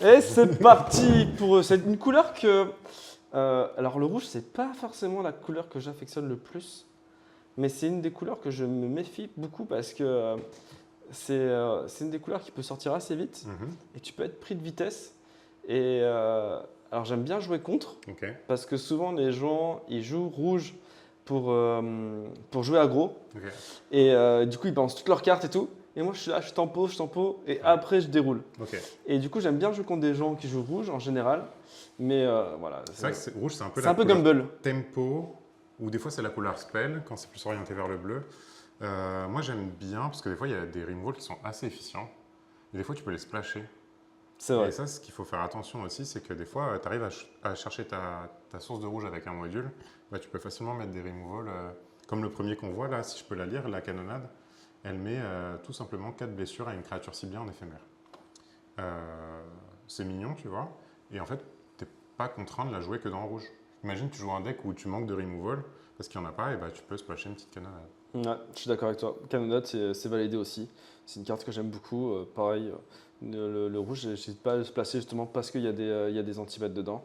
Et c'est parti pour eux. C'est une couleur que... alors le rouge, c'est pas forcément la couleur que j'affectionne le plus, mais c'est une des couleurs que je me méfie beaucoup parce que c'est une des couleurs qui peut sortir assez vite Mhm. et tu peux être pris de vitesse. Et alors j'aime bien jouer contre Ok. parce que souvent les gens ils jouent rouge pour jouer aggro Ok. et du coup ils balancent toutes leurs cartes et tout. Et moi je suis là, je tempo et après je déroule. Ok. Et du coup j'aime bien jouer contre des gens qui jouent rouge en général, mais voilà, C'est vrai que rouge, c'est un peu c'est la un peu couleur Gumball. tempo, ou des fois c'est la couleur spell, quand c'est plus orienté vers le bleu. Moi j'aime bien, parce que des fois il y a des removals qui sont assez efficients, et des fois tu peux les splasher. C'est Et vrai. ça, ce qu'il faut faire attention aussi, c'est que des fois tu arrives à chercher ta source de rouge avec un module, bah, tu peux facilement mettre des removals, comme le premier qu'on voit là, si je peux la lire, la canonnade, elle met tout simplement 4 blessures à une créature ciblée en éphémère. C'est mignon, tu vois. Et en fait, t'es pas contraint de la jouer que dans le rouge. Imagine, tu joues un deck où tu manques de removal parce qu'il n'y en a pas, et bah tu peux splasher une petite canonnade. Ouais, je suis d'accord avec toi. Canonade, c'est validé aussi. C'est une carte que j'aime beaucoup. Pareil, le rouge, j'hésite pas à le placer justement parce qu'il y a il y a des anti-bêtes dedans.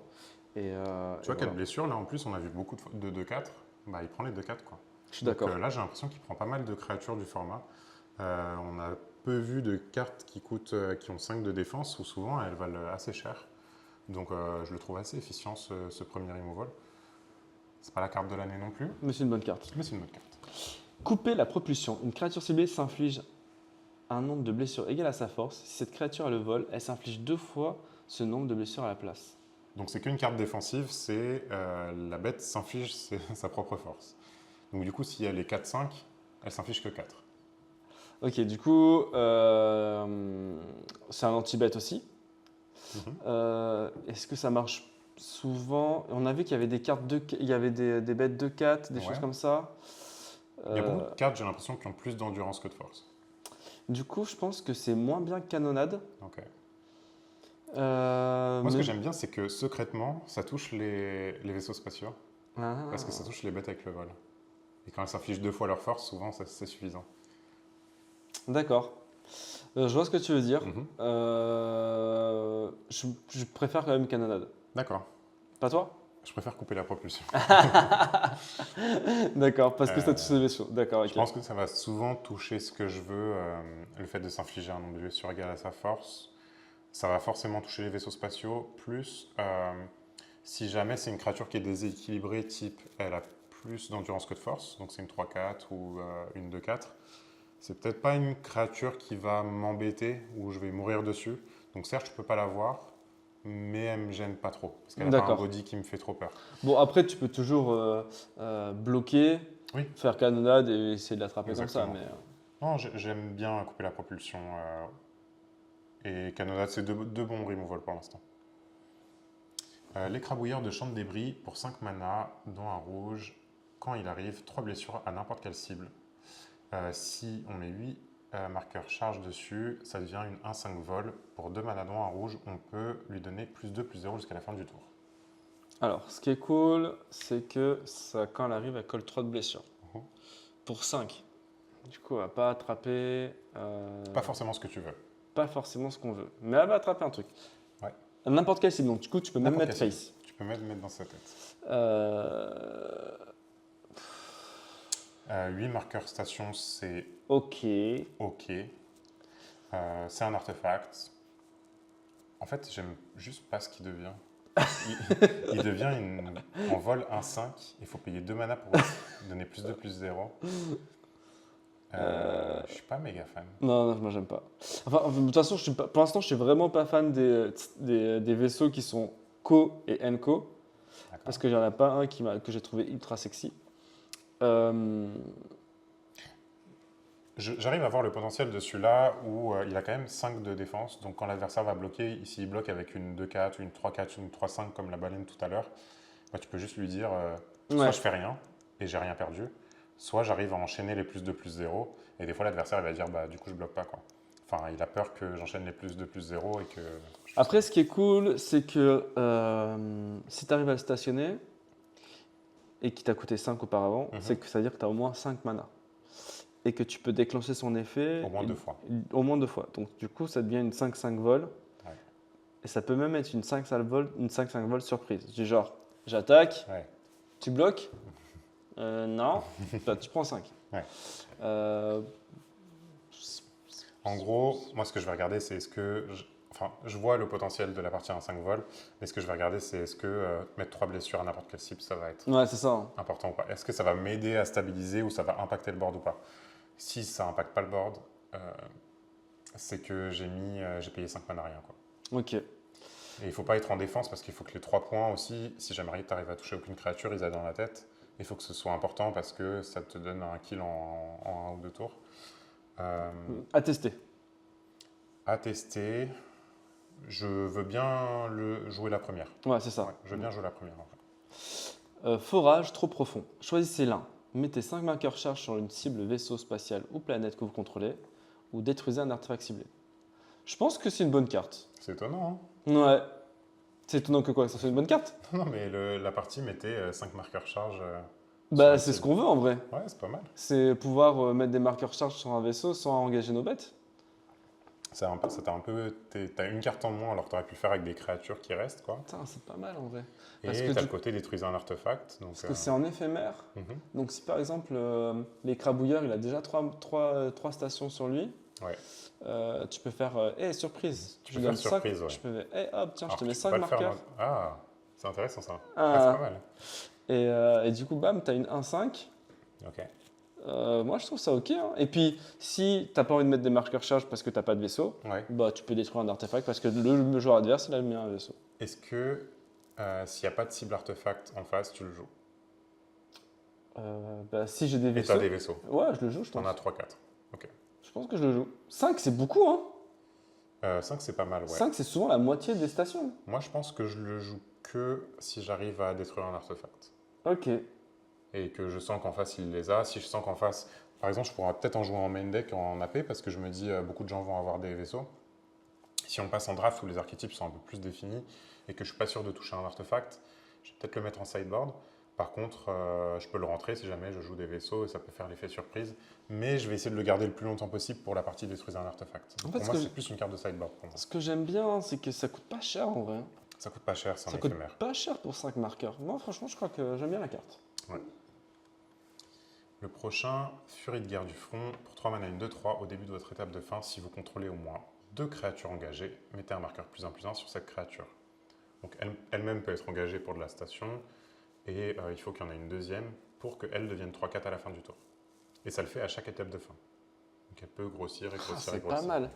Tu Et vois, 4 voilà, blessures, là en plus, on a vu beaucoup de 2-4. Bah, il prend les 2-4, quoi. je suis Donc d'accord. là, j'ai l'impression qu'il prend pas mal de créatures du format. On a peu vu de cartes qui coûtent, qui ont 5 de défense, ou souvent elles valent assez cher. Donc je le trouve assez efficient, ce premier removal. C'est pas la carte de l'année non plus, Mais c'est une bonne carte. mais c'est une bonne carte. Couper la propulsion. Une créature ciblée s'inflige un nombre de blessures égal à sa force. Si cette créature a le vol, elle s'inflige 2 fois ce nombre de blessures à la place. Donc c'est qu'une carte défensive, c'est la bête s'inflige sa propre force. Donc du coup, si elle est 4-5, elle s'inflige que 4. Ok, du coup, c'est un anti-bête aussi. Mhm. Est-ce que ça marche souvent? On a vu qu'il y avait des cartes il y avait des bêtes de 4, des choses Ouais. comme ça. Il y a beaucoup Euh, de cartes, j'ai l'impression, qui ont plus d'endurance que de force. du coup, je pense que c'est moins bien que Canonnade. Ok. Moi, ce que Mais... j'aime bien, c'est que secrètement, ça touche les vaisseaux spatiaux, parce que ça Ah, touche les bêtes avec le vol. Et quand elles s'infligent 2 fois leur force, souvent, c'est suffisant. d'accord. Je vois ce que tu veux dire. Mhm. Je préfère quand même Canonnade. D'accord. Pas toi? Je préfère couper la propulsion. D'accord, parce que ça touche les Euh, vaisseaux. D'accord, Je ok. pense que ça va souvent toucher ce que je veux, le fait de s'infliger un nombre de blessures égal à sa force. Ça va forcément toucher les vaisseaux spatiaux, plus si jamais c'est une créature qui est déséquilibrée, type elle a plus d'endurance que de force, donc c'est une 3-4 ou une 2-4, c'est peut-être pas une créature qui va m'embêter ou je vais mourir dessus. Donc certes, je peux pas la voir, mais elle me gêne pas trop, parce qu'elle n'a pas un D'accord. body qui me fait trop peur. Bon, après, tu peux toujours bloquer, Oui, faire Canonnade et essayer de l'attraper comme ça. exactement. Mais Non, j'aime bien couper la propulsion. Et Canonade, c'est deux bons removals pour l'instant. L'écrabouilleur de champ de débris pour 5 mana, dont un rouge. Quand il arrive, 3 blessures à n'importe quelle cible. Si on met 8 marqueurs charge dessus, ça devient une 1-5 vol. Pour 2 mana, dont un rouge, on peut lui donner +2/+0 jusqu'à la fin du tour. alors, ce qui est cool, c'est que ça, quand elle arrive, elle colle 3 de blessures. Mhm. Pour 5. Du coup, elle va pas attraper. Pas forcément ce que tu veux. Pas forcément ce qu'on veut. Mais elle va attraper un truc. Ouais, N'importe quelle cible. Donc, du coup, tu peux même n'importe mettre quelle cible. face. Tu peux mettre dans sa tête. Euh, 8 marqueurs station, c'est ok. OK. C'est un artefact. En fait, j'aime juste pas ce qu'il devient. Il, il devient en vol 1-5. Il faut payer 2 mana pour donner +2/+0. Je suis pas méga fan. Non, non, moi j'aime pas. Enfin, de toute façon, pour l'instant, je suis vraiment pas fan des vaisseaux qui sont Co et Enco. Parce D'accord. qu'il n'y en a pas un que j'ai trouvé ultra sexy. Euh, J'arrive à voir le potentiel de celui-là où il a quand même 5 de défense. Donc quand l'adversaire va bloquer, ici il bloque avec une 2-4, une 3-4, une 3-5 comme la baleine tout à l'heure, bah, tu peux juste lui dire soit ouais. je fais rien et j'ai rien perdu, soit j'arrive à enchaîner les +2/+0 et des fois l'adversaire il va dire bah du coup je bloque pas quoi. Enfin il a peur que j'enchaîne les +2/+0 et que je fasse Après, rien. ce qui est cool, c'est que si tu arrives à le stationner et qui t'a coûté 5 auparavant, Mhm. c'est que ça veut dire que tu as au moins 5 mana. Et que tu peux déclencher son effet Au moins 2 fois. au moins 2 fois. Donc, du coup, ça devient une 5-5 vol. Ouais. Et ça peut même être une 5-5 volts surprise. Du genre, j'attaque, Ouais. tu bloques. Non, bah, tu prends 5. Ouais. Euh, En gros, moi, ce que je vais regarder, c'est enfin, je vois le potentiel de la partie à 5 volts, mais ce que je vais regarder, c'est est-ce que mettre 3 blessures à n'importe quelle cible, ça va être ouais, c'est ça, hein. important ou pas. Est-ce que ça va m'aider à stabiliser ou ça va impacter le board ou pas. Si ça n'impacte pas le board, c'est que j'ai payé 5 mana rien, quoi. Ok. Et il ne faut pas être en défense parce qu'il faut que les 3 points aussi, si jamais tu arrives à toucher aucune créature, ils aient dans la tête. Il faut que ce soit important parce que ça te donne un kill en 1 ou 2 tours. À tester. À tester, je veux bien jouer la première. Ouais, c'est ça. Ouais, je veux bien jouer la première. En fait. Forage trop profond. Choisissez l'un. Mettez 5 marqueurs charge sur une cible vaisseau spatial ou planète que vous contrôlez, ou détruisez un artefact ciblé. Je pense que c'est une bonne carte. C'est étonnant, Ouais. C'est étonnant que quoi, que ça soit une bonne carte. hein. Non, mais la partie mettait 5 marqueurs charge. Bah, la c'est ce cible. qu'on veut en vrai. Ouais, c'est pas mal. C'est pouvoir mettre des marqueurs charge sur un vaisseau sans engager nos bêtes. T'as une carte en moins alors que t'aurais pu le faire avec des créatures qui restent, quoi. Putain, c'est pas mal en vrai. Et Parce t'as que, le du- côté détruisez un artefact. Donc, parce que c'est en éphémère. mhm. Donc si par exemple l'écrabouilleur il a déjà trois stations sur lui, Ouais. tu peux faire surprise. Tu peux faire une surprise, ouais. Je peux hop tiens Alors je te que mets tu peux 5 pas le faire en marqueurs. mode- Ah, c'est intéressant ça. Ah. Ah, c'est pas mal. Et du coup bam t'as une 1-5. Ok. Moi je trouve ça ok, hein. Et puis si t'as pas envie de mettre des marqueurs charge parce que t'as pas de vaisseau, Ouais. bah tu peux détruire un artefact parce que le joueur adverse il a mis un vaisseau. Est-ce que s'il n'y a pas de cible artefact en face, tu le joues? Bah si j'ai des Et vaisseaux. t'as des vaisseaux. Ouais je le joue je T'en pense. as 3-4. Ok. Je pense que je le joue. 5 c'est beaucoup hein. 5, c'est pas mal, ouais. 5 c'est souvent la moitié des stations. Moi, je pense que je le joue que si j'arrive à détruire un artefact. Ok. Et que je sens qu'en face, il les a. Si je sens qu'en face, par exemple, je pourrais peut-être en jouer en main deck en AP parce que je me dis beaucoup de gens vont avoir des vaisseaux. Si on passe en draft où les archétypes sont un peu plus définis et que je suis pas sûr de toucher un artefact, je vais peut-être le mettre en sideboard. Par contre, je peux le rentrer si jamais je joue des vaisseaux et ça peut faire l'effet surprise. Mais je vais essayer de le garder le plus longtemps possible pour la partie détruire un artefact. En fait, Pour moi, c'est plus une carte de sideboard pour moi. Ce que j'aime bien, c'est que ça coûte pas cher en vrai. Ça coûte pas cher, c'est Ça un coûte éphémère. pas cher pour 5 marqueurs. Moi, franchement, je crois que j'aime bien la carte. Le prochain, Furie de guerre du front. Pour 3 mana, une 2-3 au début de votre étape de fin, si vous contrôlez au moins 2 créatures engagées, mettez un marqueur +1/+1 sur cette créature. Donc elle-même peut être engagée pour de la station, et il faut qu'il y en ait une deuxième pour qu'elle devienne 3-4 à la fin du tour. Et ça le fait à chaque étape de fin. Donc elle peut grossir et grossir et C'est grossir. pas mal.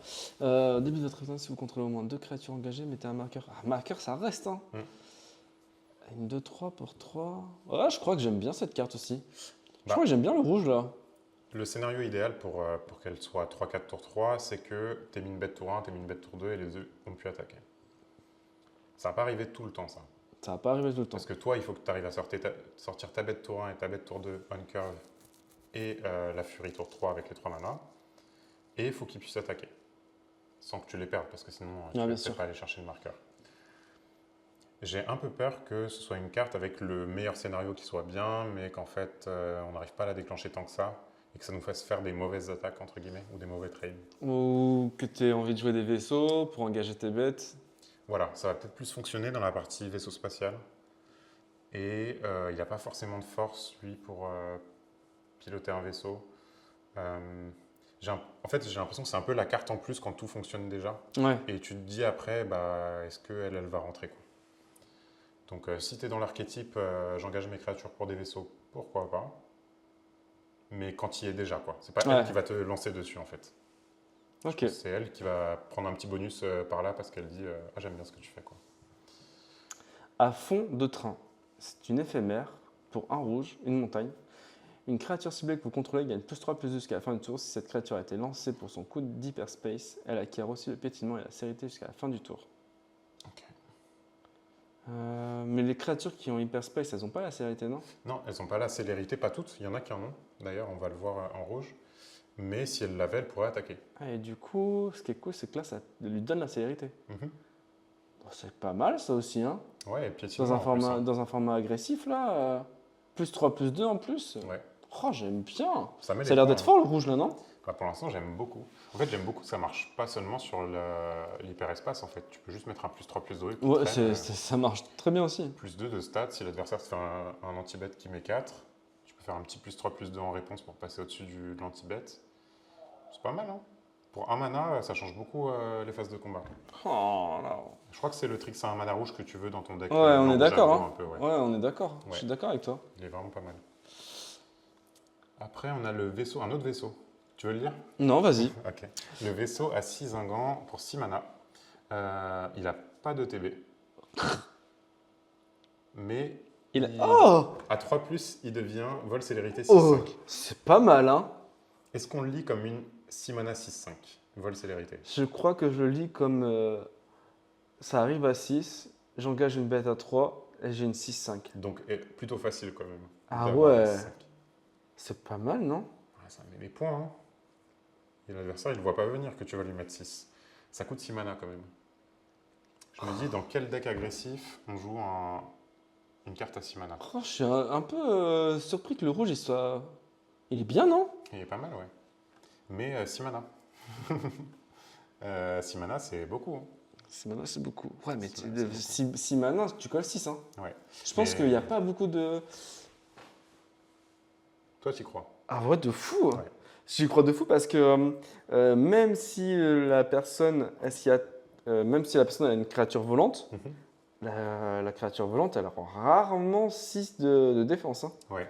Au début de votre étape, si vous contrôlez au moins 2 créatures engagées, mettez un marqueur. Ah, marqueur, ça reste, hein. Une 2-3 pour 3. Ouais, je crois que j'aime bien cette carte aussi. Je crois que j'aime bien le rouge là. Le scénario idéal pour qu'elle soit 3-4 tour 3, c'est que tu aies mis une bête tour 1, tu aies mis une bête tour 2 et les deux ont pu attaquer. Ça va pas arriver tout le temps, ça. Ça va pas arriver tout le temps. Parce que toi, il faut que tu arrives à sortir ta bête tour 1 et ta bête tour 2 on curve et la furie tour 3 avec les 3 manas. Et il faut qu'ils puissent attaquer. Sans que tu les perdes, parce que sinon, tu ne peux pas aller chercher le marqueur. J'ai un peu peur que ce soit une carte avec le meilleur scénario qui soit bien, mais qu'en fait, on n'arrive pas à la déclencher tant que ça, et que ça nous fasse faire des mauvaises attaques, entre guillemets, ou des mauvais trades. Ou que tu aies envie de jouer des vaisseaux pour engager tes bêtes. Voilà, ça va peut-être plus fonctionner dans la partie vaisseau spatial. Et il n'a pas forcément de force, lui, pour piloter un vaisseau. En fait, j'ai l'impression que c'est un peu la carte en plus quand tout fonctionne déjà. Ouais. Et tu te dis après, bah, est-ce qu'elle va rentrer, quoi. Donc si tu es dans l'archétype, j'engage mes créatures pour des vaisseaux, pourquoi pas. Mais quand il y est déjà, quoi. C'est pas elle qui va te lancer dessus, en fait. Ok. C'est elle qui va prendre un petit bonus par là parce qu'elle dit ah, j'aime bien ce que tu fais, quoi. À fond de train. C'est une éphémère pour un rouge, une montagne. Une créature ciblée que vous contrôlez gagne +3/+2 jusqu'à la fin du tour. Si cette créature a été lancée pour son coup d'hyperspace, elle acquiert aussi le pétinement et la célérité jusqu'à la fin du tour. Ok. Mais les créatures qui ont hyperspace, elles n'ont pas la célérité, non? Non, elles n'ont pas la célérité, pas toutes. Il y en a qui en ont. D'ailleurs, on va le voir en rouge. Mais si elle l'avait, elle pourrait attaquer. Ah, et du coup, ce qui est cool, c'est que là, ça lui donne la célérité. Mhm. Bon, c'est pas mal, ça aussi, hein. Ouais, et piétinement Dans un, en plus, format, hein. dans un format agressif, là, +3/+2 en plus. Ouais. Oh, j'aime bien. Ça met Ça les a l'air points, d'être hein. fort le rouge là, non? Bah, pour l'instant, j'aime beaucoup. En fait, j'aime beaucoup que ça marche pas seulement sur l'hyperespace. En fait, tu peux juste mettre un +3, +2 qui Ouais, traîne. ça marche très bien aussi. +2 de stats. Si l'adversaire te fait un anti-bet qui met 4, tu peux faire un petit +3, +2 en réponse pour passer au-dessus de l'anti-bet. C'est pas mal, hein? Pour un mana, ça change beaucoup les phases de combat. Oh là. Je crois que c'est le trick, c'est un mana rouge que tu veux dans ton deck Ouais, on blanc est rouge d'accord, aggro hein. un peu, ouais. Ouais, on est d'accord. Je Ouais. suis d'accord avec toi. Il est vraiment pas mal. Après, on a le vaisseau, un autre vaisseau. Tu veux le lire? Non, vas-y. Ok. Le vaisseau a 6 ingants pour 6 mana. Il a pas de TB. Mais Oh! à 3+, il devient vol célérité 6-5. Oh! C'est pas mal, hein? Est-ce qu'on le lit comme une 6 mana 6-5? Vol célérité. Je crois que je le lis comme ça arrive à 6, j'engage une bête à 3 et j'ai une 6-5. Donc plutôt facile quand même. Ah d'avoir la ouais. 6-5. C'est pas mal, non? Ouais, ça met les points, hein. Et l'adversaire, il ne voit pas venir que tu vas lui mettre 6. Ça coûte 6 mana quand même. Je me dis, dans quel deck agressif on joue une carte à 6 mana? Oh, je suis un peu surpris que le rouge il soit. Il est bien, non? Il est pas mal, ouais. Mais 6 mana. 6 mana, c'est beaucoup, hein. 6 mana, c'est beaucoup. Ouais, mais Six mana, c'est beaucoup. 6 mana, tu colles 6, hein. Ouais. Je pense Mais- qu'il n'y a pas beaucoup de. Toi, tu y crois? Ah ouais, de fou! Ouais. J'y crois de fou parce que même si la personne, même si la personne a une créature volante, la créature volante, elle rend rarement 6 de défense, hein. Ouais.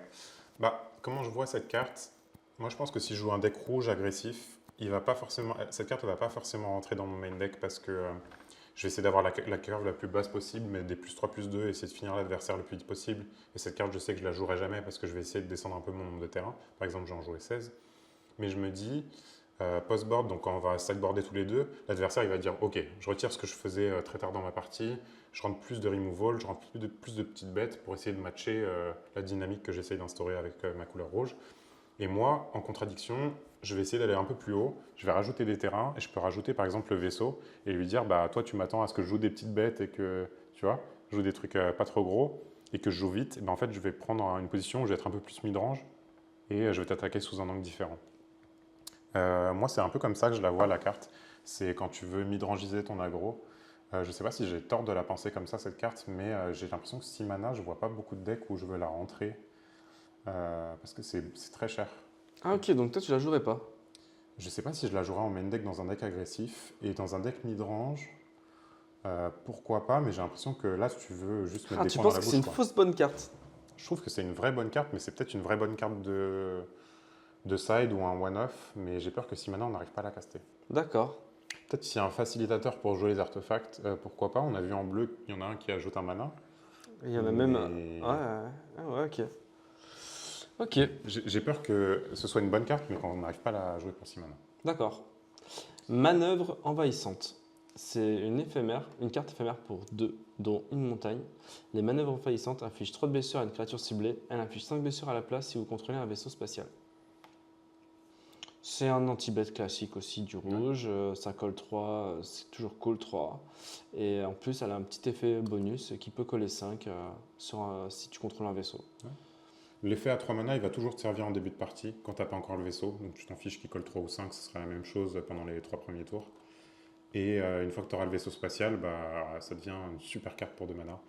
Bah, comment je vois cette carte? Moi, je pense que si je joue un deck rouge agressif, cette carte ne va pas forcément rentrer dans mon main deck parce que je vais essayer d'avoir la curve la plus basse possible, mais des +3, +2, essayer de finir l'adversaire le plus vite possible. Et cette carte, je sais que je la jouerai jamais parce que je vais essayer de descendre un peu mon nombre de terrains. Par exemple, j'en jouerai 16. Mais je me dis, post-board, donc quand on va sideboarder tous les deux, l'adversaire il va dire ok, je retire ce que je faisais très tard dans ma partie, je rentre plus de removal, je rentre plus de petites bêtes pour essayer de matcher la dynamique que j'essaye d'instaurer avec ma couleur rouge. Et moi, en contradiction, je vais essayer d'aller un peu plus haut, je vais rajouter des terrains et je peux rajouter par exemple le vaisseau et lui dire bah toi tu m'attends à ce que je joue des petites bêtes et que tu vois, je joue des trucs pas trop gros et que je joue vite, et ben en fait je vais prendre une position où je vais être un peu plus mid-range et je vais t'attaquer sous un angle différent. Moi, c'est un peu comme ça que je la vois, la carte. C'est quand tu veux midrangiser ton aggro. Je ne sais pas si j'ai tort de la penser comme ça, cette carte, mais j'ai l'impression que 6 mana, je ne vois pas beaucoup de decks où je veux la rentrer. Parce que c'est très cher. Ah ok, donc toi tu la jouerais pas. Je ne sais pas si je la jouerai en main deck dans un deck agressif. Et dans un deck midrange, pourquoi pas, mais j'ai l'impression que là, si tu veux juste mettre Ah, des tu points dans penses la que bouche, c'est une quoi. fausse bonne carte? Je trouve que c'est une vraie bonne carte, mais c'est peut-être une vraie bonne carte de side ou un one-off, mais j'ai peur que si maintenant on n'arrive pas à la caster. D'accord. Peut-être s'il y a un facilitateur pour jouer les artefacts, pourquoi pas. On a vu en bleu qu'il y en a un qui ajoute un mana. Il y en a même. Mais- Ouais, ok. Ok, J'ai peur que ce soit une bonne carte, mais qu'on n'arrive pas à la jouer pour 6 mana. d'accord. Manœuvre envahissante. C'est une carte éphémère pour 2, dont une montagne. Les manœuvres envahissantes infligent 3 de blessures à une créature ciblée. Elle inflige 5 blessures à la place si vous contrôlez un vaisseau spatial. C'est un anti-bet classique aussi du rouge. Ça colle 3, c'est toujours cool 3. Et en plus, elle a un petit effet bonus qui peut coller 5 si tu contrôles un vaisseau. L'effet à 3 mana, il va toujours te servir en début de partie, quand tu n'as pas encore le vaisseau. Donc tu t'en fiches qu'il colle 3 ou 5, ce sera la même chose pendant les 3 premiers tours. Et une fois que tu auras le vaisseau spatial, bah, ça devient une super carte pour 2 mana.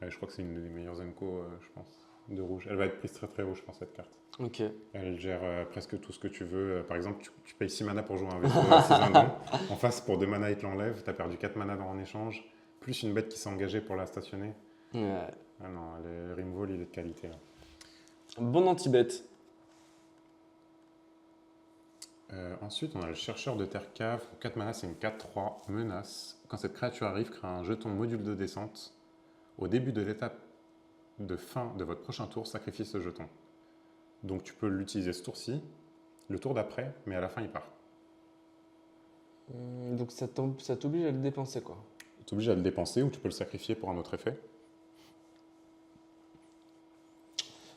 Je crois que c'est une des meilleures Enco, je pense, de rouge. Elle va être prise très très haut, je pense, cette carte. Ok. Elle gère presque tout ce que tu veux. Par exemple, tu payes 6 mana pour jouer un vaisseau à 6 indons. En face, pour 2 mana, il te l'enlève. Tu as perdu 4 mana en échange. Plus une bête qui s'est engagée pour la stationner. Ouais. Ah non, le Rimwall, il est de qualité là. Bon anti-bet. Ensuite, on a le chercheur de terre cave. Pour 4 mana, c'est une 4-3 menace. Quand cette créature arrive, crée un jeton module de descente. Au début de l'étape de fin de votre prochain tour, sacrifiez ce jeton. Donc tu peux l'utiliser ce tour-ci, le tour d'après, mais à la fin, il part. Donc ça t'oblige à le dépenser quoi. Tu es obligé à le dépenser ou tu peux le sacrifier pour un autre effet.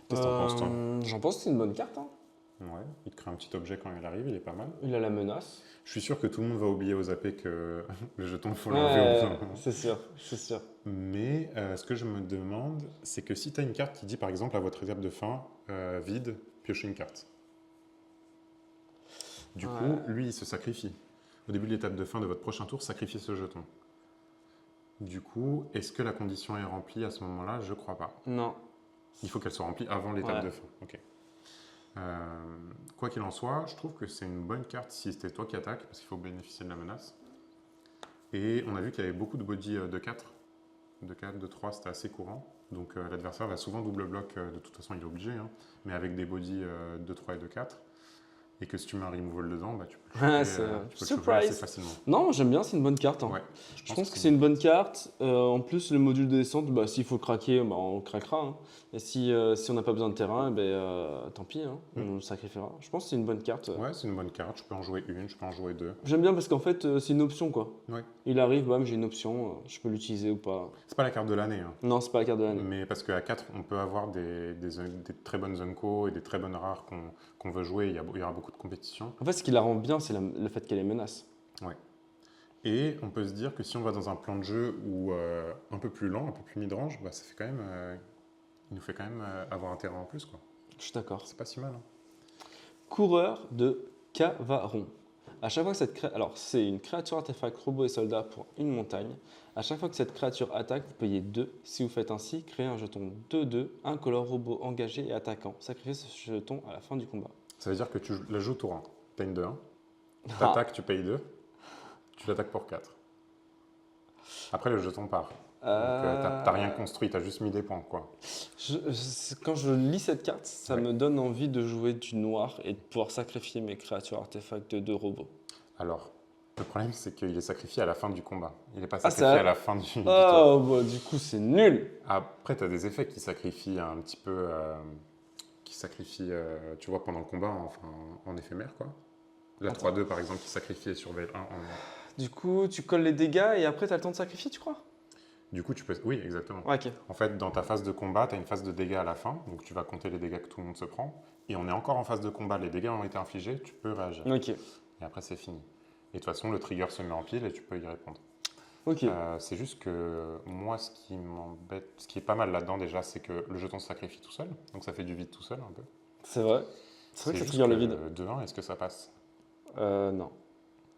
Qu'est-ce que t'en penses, toi? J'en pense que c'est une bonne carte, hein. Ouais, il te crée un petit objet quand il arrive, il est pas mal. Il a la menace. Je suis sûr que tout le monde va oublier au zappé que le jeton, faut Ouais, l'enlever au bout d'un moment. c'est sûr, c'est sûr. Mais ce que je me demande, c'est que si tu as une carte qui dit par exemple à votre étape de fin, vide, piocher une carte. Du Ouais. coup, lui, il se sacrifie. Au début de l'étape de fin de votre prochain tour, sacrifiez ce jeton. Du coup, est-ce que la condition est remplie à ce moment-là? Je crois pas. Non. Il faut qu'elle soit remplie avant l'étape Ouais. de fin. Ok. Quoi qu'il en soit, je trouve que c'est une bonne carte si c'était toi qui attaques, parce qu'il faut bénéficier de la menace. Et on a vu qu'il y avait beaucoup de body de 4. De 4, de 3, c'était assez courant. Donc l'adversaire va souvent double bloc, de toute façon il est obligé, hein, mais avec des body de 3 et de 4. Et que si tu mets un removal dedans, bah, tu peux Ouais, le choper, tu peux le choper surprise. assez facilement. Non, j'aime bien, c'est une bonne carte. Hein. Ouais, Je pense que c'est une bonne carte. En plus, le module de descente, bah, s'il faut le craquer, bah, on le craquera. Hein. Et si on n'a pas besoin de terrain, eh ben, tant pis, hein, on le sacrifiera. Je pense que c'est une bonne carte. Ouais, c'est une bonne carte. Je peux en jouer une, je peux en jouer deux. J'aime bien parce qu'en fait, c'est une option. Quoi. Ouais. Il arrive, bam, j'ai une option, je peux l'utiliser ou pas. C'est pas la carte de l'année, hein. Non, c'est pas la carte de l'année. Mais parce qu'à 4, on peut avoir des très bonnes Unco et des très bonnes rares qu'on veut jouer. Il y aura beaucoup de compétition. En fait, ce qui la rend bien, c'est le fait qu'elle est menace. Ouais. Et on peut se dire que si on va dans un plan de jeu où un peu plus lent, un peu plus mid-range, bah, ça fait quand même, il nous fait quand même avoir un terrain en plus, quoi. Je suis d'accord. C'est pas si mal. Hein. Coureur de Cavaron. À chaque fois que alors c'est une créature artefact robot et soldat pour une montagne. À chaque fois que cette créature attaque, vous payez 2. Si vous faites ainsi, créez un jeton 2-2, incolore robot engagé et attaquant. Sacrifiez ce jeton à la fin du combat. Ça veut dire que tu la joues tour 1. Tu as une 2-1. Tu Ah. attaques, tu payes 2. Tu l'attaques pour 4. Après, le jeton part. Donc, t'as rien construit, tu as juste mis des points, quoi. Quand je lis cette carte, ça Ouais. me donne envie de jouer du noir et de pouvoir sacrifier mes créatures artefacts de 2 robots. Alors, le problème, c'est qu'il est sacrifié à la fin du combat. Il n'est pas Ah, sacrifié ça- à la fin du tour. Oh, bah, du coup, c'est nul. Après, tu as des effets qui sacrifient un petit peu, tu vois, pendant le combat, enfin, en éphémère, quoi. La Attends. 3-2, par exemple, qui sacrifie et surveille 1 Du coup, tu colles les dégâts et après, tu as le temps de sacrifier, tu crois? Du coup, tu peux. Oui, exactement. Ouais, ok. En fait, dans ta phase de combat, tu as une phase de dégâts à la fin, donc tu vas compter les dégâts que tout le monde se prend. Et on est encore en phase de combat, les dégâts ont été infligés, tu peux réagir. Ok. Et après, c'est fini. Et de toute façon, le trigger se met en pile et tu peux y répondre. Ok. C'est juste que moi, ce qui m'embête, ce qui est pas mal là-dedans déjà, c'est que le jeton se sacrifie tout seul, donc ça fait du vide tout seul un peu. C'est vrai. C'est vrai que ça juste trigger le vide. 2-1, est-ce que ça passe? Non.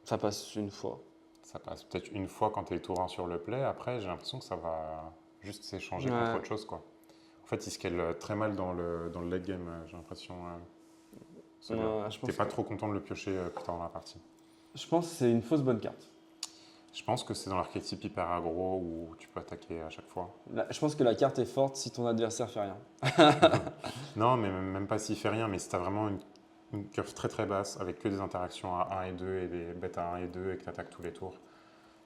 Ça passe une fois. Ça passe peut-être une fois quand tu es tour 1 sur le play, après j'ai l'impression que ça va juste s'échanger Ouais. contre autre chose, quoi. En fait, il scale très mal dans le late game, j'ai l'impression. Ouais, je pense T'es pas que- trop content de le piocher plus tard dans la partie. Je pense que c'est une fausse bonne carte. Je pense que c'est dans l'archétype hyper aggro où tu peux attaquer à chaque fois. Je pense que la carte est forte si ton adversaire fait rien. Non, mais même pas s'il fait rien, mais si tu as vraiment une curve très très basse avec que des interactions à 1 et 2 et des bêtes à 1 et 2 et que tu attaques tous les tours,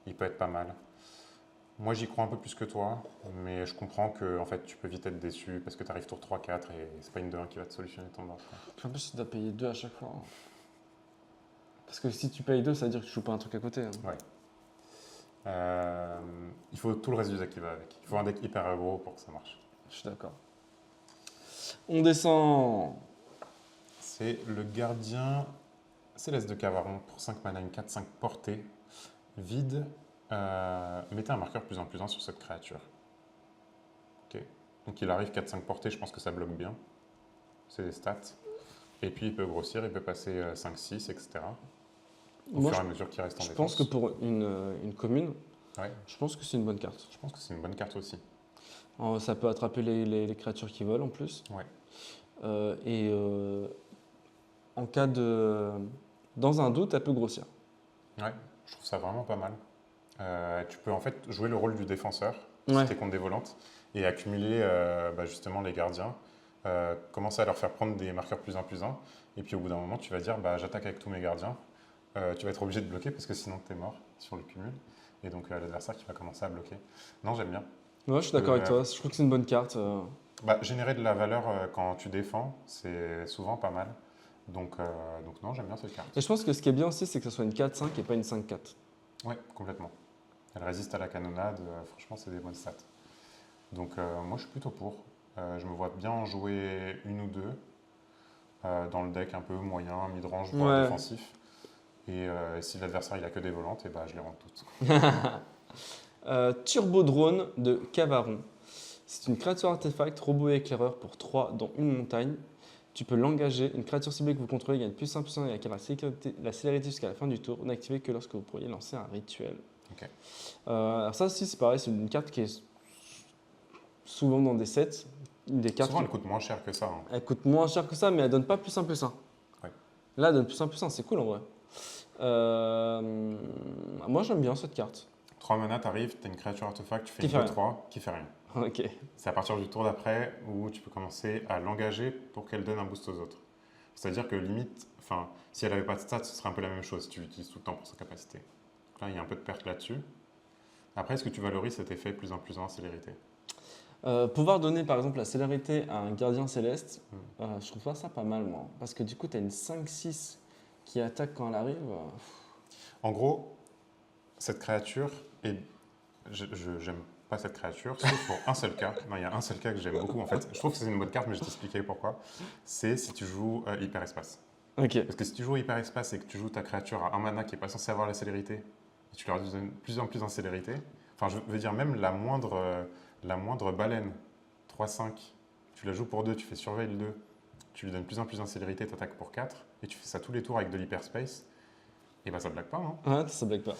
il peut être pas mal. Moi j'y crois un peu plus que toi, mais je comprends que en fait, tu peux vite être déçu parce que tu arrives tour 3-4 et c'est pas une 2-1 qui va te solutionner ton board, quoi. Puis en plus, tu dois payer 2 à chaque fois. Parce que si tu payes 2, ça veut dire que tu joues pas un truc à côté. Hein. Il faut tout le reste du deck qui va avec. Il faut un deck hyper aggro pour que ça marche. Je suis d'accord. On descend. C'est le gardien Céleste de Cavaron pour 5 mana, une 4-5 portée, vide. Mettez un marqueur +1/+1 sur cette créature. Ok. Donc il arrive 4-5 portée, je pense que ça bloque bien. C'est des stats. Et puis il peut grossir, il peut passer 5-6, etc. Au Moi, fur et à mesure qu'il reste en je défense. pense que pour une commune, Ouais, je pense que c'est une bonne carte. je pense que c'est une bonne carte aussi. Ça peut attraper les créatures qui volent en plus. Ouais. En cas de. Dans un doute, elle peut grossir. Ouais, je trouve ça vraiment pas mal. Tu peux en fait jouer le rôle du défenseur Ouais. si tu es contre des volantes et accumuler justement les gardiens, commencer à leur faire prendre des marqueurs +1/+1 et puis au bout d'un moment tu vas dire j'attaque avec tous mes gardiens. Tu vas être obligé de bloquer parce que sinon tu es mort sur le cumul et donc l'adversaire qui va commencer à bloquer. Non, j'aime bien. Ouais, je suis d'accord avec toi. Je trouve que c'est une bonne carte. Générer de la valeur quand tu défends, c'est souvent pas mal. Donc non, j'aime bien cette carte. Et je pense que ce qui est bien aussi, c'est que ce soit une 4-5 et pas une 5-4. Ouais, complètement. Elle résiste à la canonnade, franchement, c'est des bonnes stats. Donc, moi, je suis plutôt pour. Je me vois bien en jouer une ou deux dans le deck un peu moyen, mid-range, voire Ouais. défensif. Et si l'adversaire il a que des volantes, et je les rends toutes. Turbo Drone de Cavaron. C'est une créature artefact robot éclaireur pour 3 dans une montagne. tu peux l'engager. Une créature ciblée que vous contrôlez gagne +1/+1 et acquiert la célérité jusqu'à la fin du tour. N'activez que lorsque vous pourriez lancer un rituel. Ok. Alors ça aussi, c'est pareil, c'est une carte qui est souvent dans des sets. Une des cartes Souvent, elle coûte moins cher que ça. Hein. elle coûte moins cher que ça, mais elle donne pas +1/+1. Ouais. Là, elle donne +1/+1, c'est cool en vrai. Moi, j'aime bien cette carte. 3 mana, t'arrives, t'as une créature artefact, tu fais Qui une fait rien. 2-3, qui fait rien. Ok. C'est à partir du tour d'après où tu peux commencer à l'engager pour qu'elle donne un boost aux autres. C'est-à-dire que limite, enfin, si elle n'avait pas de stats, ce serait un peu la même chose. Tu l'utilises tout le temps pour sa capacité. Donc là, il y a un peu de perte là-dessus. Après, est-ce que tu valorises cet effet +1/+1 célérité? Pouvoir donner par exemple la célérité à un gardien céleste, je trouve pas ça pas mal moi. Parce que du coup, tu as une 5-6 qui attaque quand elle arrive. En gros, cette créature, et j'aime pas cette créature, sauf pour un seul cas. Non, il y a un seul cas que j'aime beaucoup en fait. Je trouve que c'est une bonne carte, mais je vais t'expliquer pourquoi. C'est si tu joues hyperespace. Ok. Parce que si tu joues hyperespace et que tu joues ta créature à un mana qui n'est pas censé avoir la célérité, et tu leur donnes plus en plus en célérité, enfin je veux dire même la moindre baleine, 3-5, tu la joues pour 2, tu fais surveille le 2, tu lui donnes plus en plus en célérité, tu attaques pour 4, et tu fais ça tous les tours avec de l'hyperspace, et bah ça blague pas, hein. Ouais, ça blague pas.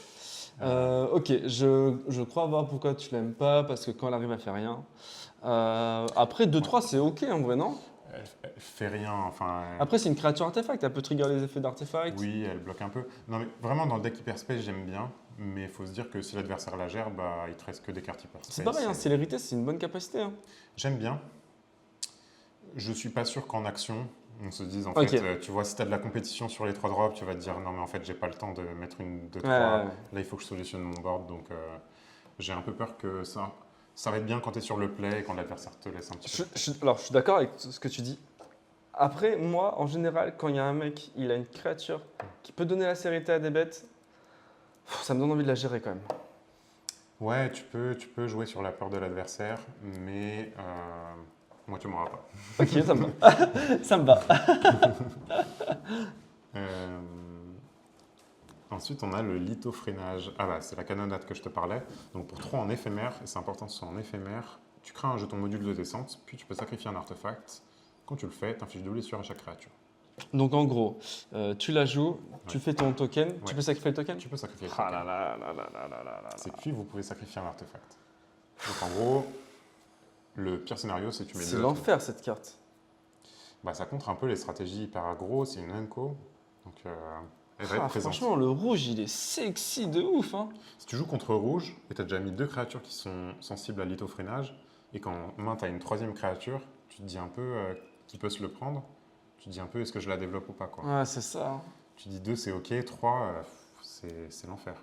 Ok, je crois voir pourquoi tu l'aimes pas, parce que quand elle arrive, elle fait rien. Après, 2-3, c'est ok en vrai, non? Elle fait rien, enfin... Après, c'est une créature artefact, elle peut trigger les effets d'artefact. Oui, elle bloque un peu. Non mais vraiment dans le deck hyperspace, j'aime bien, mais il faut se dire que si l'adversaire la gère, bah il te reste que des cartes hyperspace. C'est pareil, hein, et- célérité, c'est une bonne capacité. Hein. J'aime bien. Je suis pas sûr qu'en action, on se dise en Ok. fait, tu vois, si tu as de la compétition sur les 3 drops, tu vas te dire non, mais en fait, j'ai pas le temps de mettre une 2-3. Ouais. Là, il faut que je solutionne mon board, donc j'ai un peu peur que ça va être bien quand tu es sur le play et quand l'adversaire te laisse un petit peu. Alors, je suis d'accord avec ce que tu dis. Après, moi, en général, quand il y a un mec, il a une créature qui peut donner la célérité à des bêtes, ça me donne envie de la gérer quand même. Ouais, tu peux jouer sur la peur de l'adversaire, mais moi, tu m'auras pas. Ok, ça me va. Ça me va. Euh, Ensuite, on a le lithofrénage. Ah bah, c'est la canonnade que je te parlais. Donc pour 3 en éphémère, et c'est important que ce soit en éphémère, tu crées un jeton module de descente, puis tu peux sacrifier un artefact. Quand tu le fais, tu infliges 2 blessures à chaque créature. Donc, en gros, tu la joues, tu fais ton token, tu Ouais. peux sacrifier le token. Tu peux sacrifier le Ah token. là là là là là là là là. C'est puis vous pouvez sacrifier un artefact. Donc en gros, le pire scénario, c'est que tu mets C'est 2 l'enfer cette carte. Bah, ça contre un peu les stratégies hyper aggro, c'est une unco. Donc elle va être présente. Franchement, le rouge, il est sexy de ouf. Hein. Si tu joues contre rouge et tu as déjà mis 2 créatures qui sont sensibles à lithofrénage, et qu'en main tu as une 3e créature, tu te dis un peu qui peut se le prendre. Tu te dis un peu est-ce que je la développe ou pas, quoi. Ouais, c'est ça. Hein. Tu dis 2 c'est ok, 3 c'est l'enfer.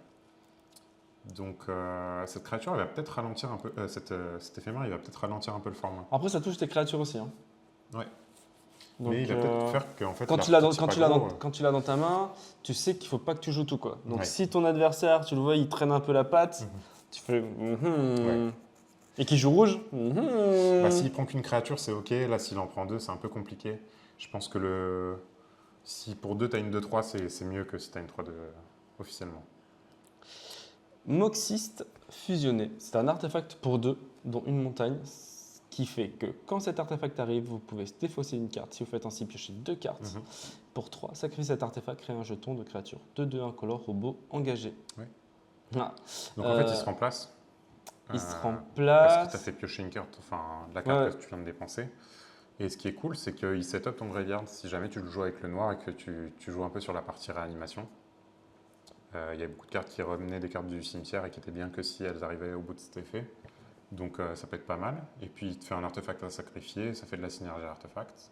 Donc cette créature elle va peut-être ralentir un peu, cet éphémère il va peut-être ralentir un peu le format. Après, ça touche tes créatures aussi. Hein. Ouais. Donc, Mais il va peut-être faire qu'en fait quand tu l'as l'article, c'est pas gros, quand tu l'as dans ta main, tu sais qu'il faut pas que tu joues tout quoi. Donc Ouais. si ton adversaire, tu le vois, il traîne un peu la patte, tu fais Ouais. et qu'il joue rouge. Bah, s'il prend qu'une créature, c'est ok. Là, s'il en prend 2, c'est un peu compliqué. Je pense que si pour 2, tu as une 2-3, c'est mieux que si tu as une 3-2 officiellement. Moxiste fusionné, c'est un artefact pour 2, dont une montagne, qui fait que quand cet artefact arrive, vous pouvez défausser une carte. Si vous faites ainsi, piocher 2 cartes. Mhm. Pour 3, sacrifier cet artefact, créer un jeton de créature 2/2 incolore robot engagé. Ouais. Ah. Donc en fait, il se remplace. Il se Parce remplace. que tu as fait piocher une carte, enfin la Ouais. carte que tu viens de dépenser. Et ce qui est cool, c'est qu'il set up ton graveyard si jamais tu le joues avec le noir et que tu joues un peu sur la partie réanimation. Il y a beaucoup de cartes qui revenaient des cartes du cimetière et qui étaient bien que si elles arrivaient au bout de cet effet. Donc ça peut être pas mal. Et puis il te fait un artefact à sacrifier, ça fait de la synergie artefact.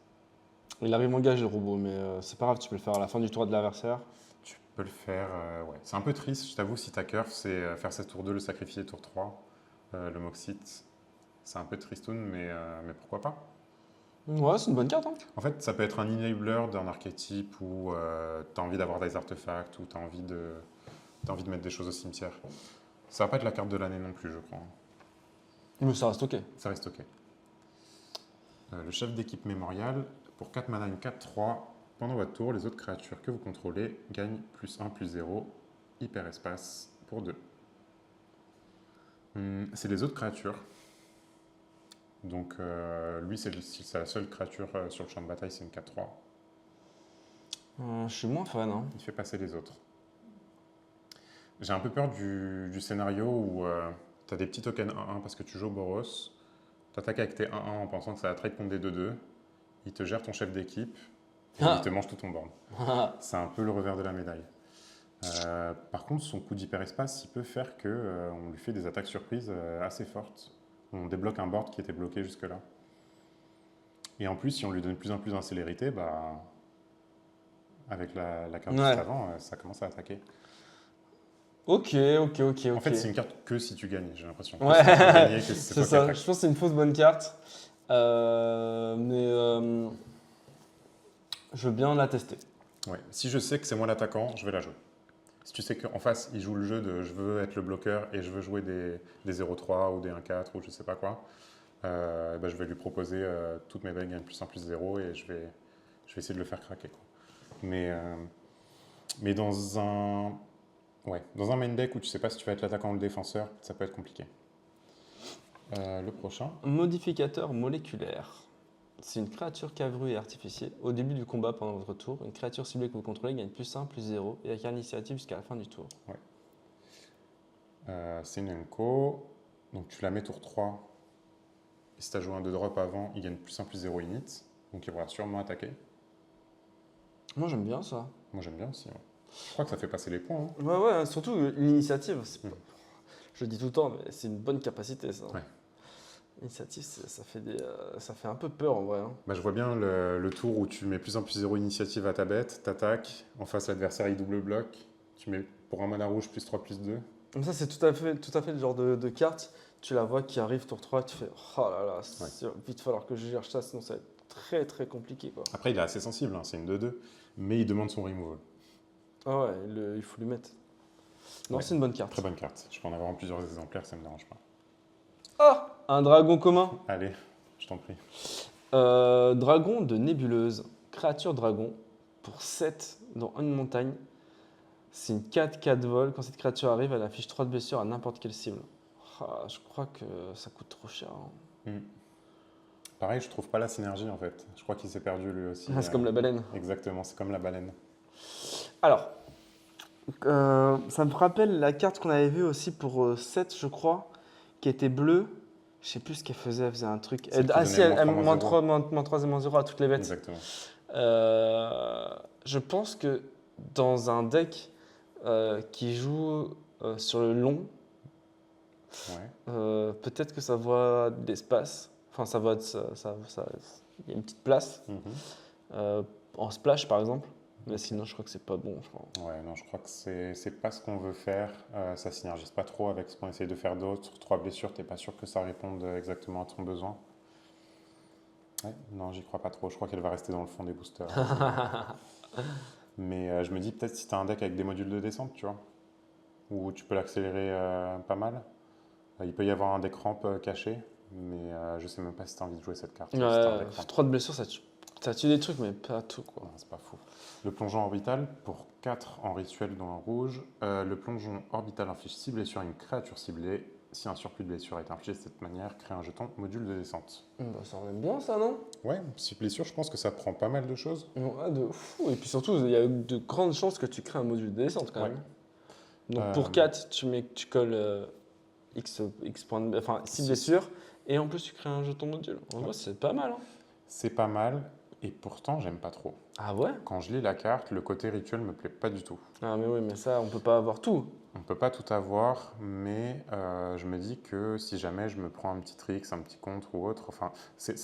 Il arrive engagé le robot, mais c'est pas grave, tu peux le faire à la fin du tour de l'adversaire. Tu peux le faire, ouais. C'est un peu triste, je t'avoue, si ta curve, c'est faire cette tour 2, le sacrifier tour 3, le Moxite. C'est un peu tristoun, mais pourquoi pas. Ouais, c'est une bonne carte. Hein. En fait, ça peut être un enabler d'un archétype où tu as envie d'avoir des artefacts, ou tu as envie de mettre des choses au cimetière. Ça va pas être la carte de l'année non plus, je crois. Mais ça reste ok. Ça reste ok. Le chef d'équipe mémorial, pour 4 mana, une 4-3, pendant votre tour, les autres créatures que vous contrôlez gagnent +1/+0, hyperespace, pour 2. C'est les autres créatures. Donc lui, c'est la seule créature sur le champ de bataille, c'est une 4-3. Je suis moins fan. Hein. Il fait passer les autres. J'ai un peu peur du scénario où tu as des petits tokens 1-1 parce que tu joues Boros. Tu attaques avec tes 1-1 en pensant que ça va trade contre des 2-2. Il te gère ton chef d'équipe et il te mange tout ton board. C'est un peu le revers de la médaille. Par contre, son coup d'hyperespace, il peut faire qu'on lui fait des attaques surprises assez fortes. On débloque un board qui était bloqué jusque-là. Et en plus, si on lui donne plus en plus en célérité, bah, avec la carte juste avant, ça commence à attaquer. Ok. En fait, c'est une carte que si tu gagnes, j'ai l'impression. Ouais, Gagner, que c'est ça. Je pense que c'est une fausse bonne carte. Mais je veux bien la tester. Ouais. Si je sais que c'est moi l'attaquant, je vais la jouer. Si tu sais qu'en face, il joue le jeu de je veux être le bloqueur et je veux jouer des 0-3 ou des 1-4 ou je sais pas quoi, bah, je vais lui proposer toutes mes bêtes gagnent plus 1 plus 0 et je vais essayer de le faire craquer. Quoi. Mais dans un main deck où tu sais pas si tu vas être l'attaquant ou le défenseur, ça peut être compliqué. Le prochain. Modificateur moléculaire. C'est une créature cavrue et artificiée. Au début du combat, pendant votre tour, une créature ciblée que vous contrôlez gagne plus 1, plus 0 et acquiert l'initiative jusqu'à la fin du tour. Ouais. C'est une Enko. Donc tu la mets tour 3. Et si tu as joué un 2-drop avant, il gagne plus 1, plus 0 init. Donc il va sûrement attaquer. Moi j'aime bien ça. Moi j'aime bien aussi. Ouais. Je crois que ça fait passer les points. Hein. Ouais, surtout l'initiative. Je le dis tout le temps, mais c'est une bonne capacité ça. Ouais. L'initiative, ça fait un peu peur en vrai. Hein. Bah, je vois bien le tour où tu mets plus 1 plus 0 initiative à ta bête, t'attaques, en face l'adversaire il double bloc, tu mets pour un mana rouge plus 3 plus 2. Comme ça, c'est tout à fait le genre de carte. Tu la vois qui arrive tour 3, tu fais oh là là, il va vite falloir que je gère ça, sinon ça va être très très compliqué. Quoi. Après il est assez sensible, hein, c'est une 2-2, mais il demande son removal. Ah ouais, il faut lui mettre. Non, c'est une bonne carte. Très bonne carte, je peux en avoir en plusieurs exemplaires, ça me dérange pas. Ah, un dragon commun. Allez, je t'en prie. Dragon de nébuleuse. Créature dragon pour 7 dans une montagne. C'est une 4-4 vol. Quand cette créature arrive, elle affiche 3 de blessures à n'importe quelle cible. Ah, je crois que ça coûte trop cher. Hein. Pareil, je trouve pas la synergie en fait. Je crois qu'il s'est perdu lui aussi. C'est comme la baleine. Exactement, c'est comme la baleine. Alors, ça me rappelle la carte qu'on avait vue aussi pour 7, je crois, qui était bleue. Je sais plus ce qu'elle faisait. Elle faisait un truc. Elle moins 3, moins 3 et moins 0 à toutes les bêtes. Exactement. Je pense que dans un deck qui joue sur le long, peut-être que ça voit de l'espace. Enfin, il y a une petite place. En splash, par exemple. Mais sinon, je crois que c'est pas bon. Je crois. Ouais, non, je crois que c'est pas ce qu'on veut faire. Ça synergise pas trop avec ce qu'on essaye de faire d'autre. 3 blessures, t'es pas sûr que ça réponde exactement à ton besoin. Ouais, non, j'y crois pas trop. Je crois qu'elle va rester dans le fond des boosters. Mais je me dis peut-être si tu as un deck avec des modules de descente, tu vois, où tu peux l'accélérer pas mal. Il peut y avoir un deck ramp caché, mais je sais même pas si tu as envie de jouer cette carte. 3 de blessures, ça tue des trucs, mais pas tout. Quoi. Non, c'est pas fou. Le plongeon orbital, pour 4 en rituel dans le rouge. Le plongeon orbital inflige 6 blessures à une créature ciblée. Si un surplus de blessures est infligé de cette manière, crée un jeton module de descente. Bah, ça en aime bien ça, non? Ouais, 6 blessures, je pense que ça prend pas mal de choses. Ouais, de fou. Et puis surtout, il y a de grandes chances que tu crées un module de descente quand même. Donc pour 4, tu colles X points de, enfin 6 blessures, et en plus tu crées un jeton module. En vrai, c'est pas mal. Hein. C'est pas mal, et pourtant j'aime pas trop. Ah ouais? Quand je lis la carte, le côté rituel me plaît pas du tout. Ah mais oui, mais ça, on peut pas avoir tout. On peut pas tout avoir, mais je me dis que si jamais je me prends un petit tricks, un petit contre ou autre, enfin, j'ai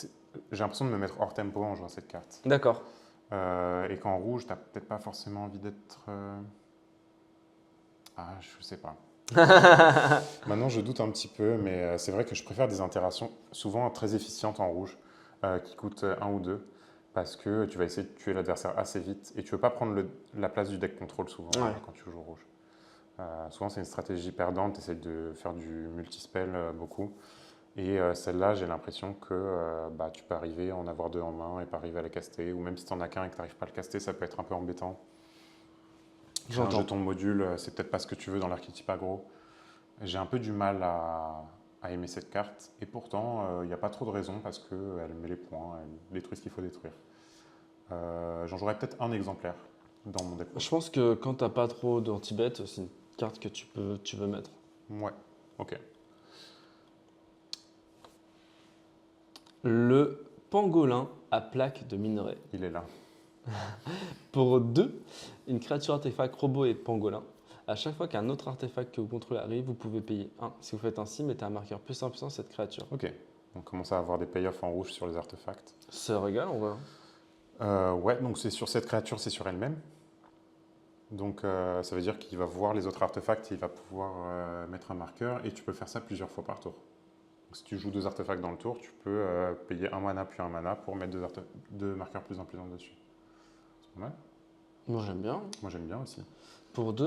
l'impression de me mettre hors tempo en jouant cette carte. D'accord. Et qu'en rouge, t'as peut-être pas forcément envie d'être... Ah, je sais pas. Maintenant, je doute un petit peu, mais c'est vrai que je préfère des interactions souvent très efficientes en rouge, qui coûtent 1 ou 2, parce que tu vas essayer de tuer l'adversaire assez vite, et tu veux pas prendre la place du deck contrôle souvent quand tu joues au rouge. Souvent, c'est une stratégie perdante, tu essaies de faire du multispell beaucoup. Et celle-là, j'ai l'impression que tu peux arriver à en avoir 2 en main et pas arriver à la caster. Ou même si tu n'en as qu'un et que tu n'arrives pas à le caster, ça peut être un peu embêtant. Un jeton module, c'est peut-être pas ce que tu veux dans l'archétype aggro. J'ai un peu du mal à aimer cette carte. Et pourtant, il n'y a pas trop de raison parce qu'elle met les points, elle détruit ce qu'il faut détruire. J'en jouerai peut-être un exemplaire dans mon deck. Je pense que quand t'as pas trop d'anti-bet, c'est une carte que tu veux mettre. Ouais, ok. Le pangolin à plaque de minerai. Il est là. Pour 2, une créature artefact robot et pangolin. À chaque fois qu'un autre artefact que vous contrôlez arrive, vous pouvez payer 1. Si vous faites ainsi, mettez un marqueur +1 +1 cette créature. Ok. On commence à avoir des payoffs en rouge sur les artefacts. Ça régale, on va. Ouais, donc c'est sur cette créature, c'est sur elle-même. Donc ça veut dire qu'il va voir les autres artefacts et il va pouvoir mettre un marqueur et tu peux faire ça plusieurs fois par tour. Donc, si tu joues 2 artefacts dans le tour, tu peux payer un mana puis un mana pour mettre 2 marqueurs plus en dessus. C'est pas mal. Moi j'aime bien. Moi j'aime bien aussi. Pour 2,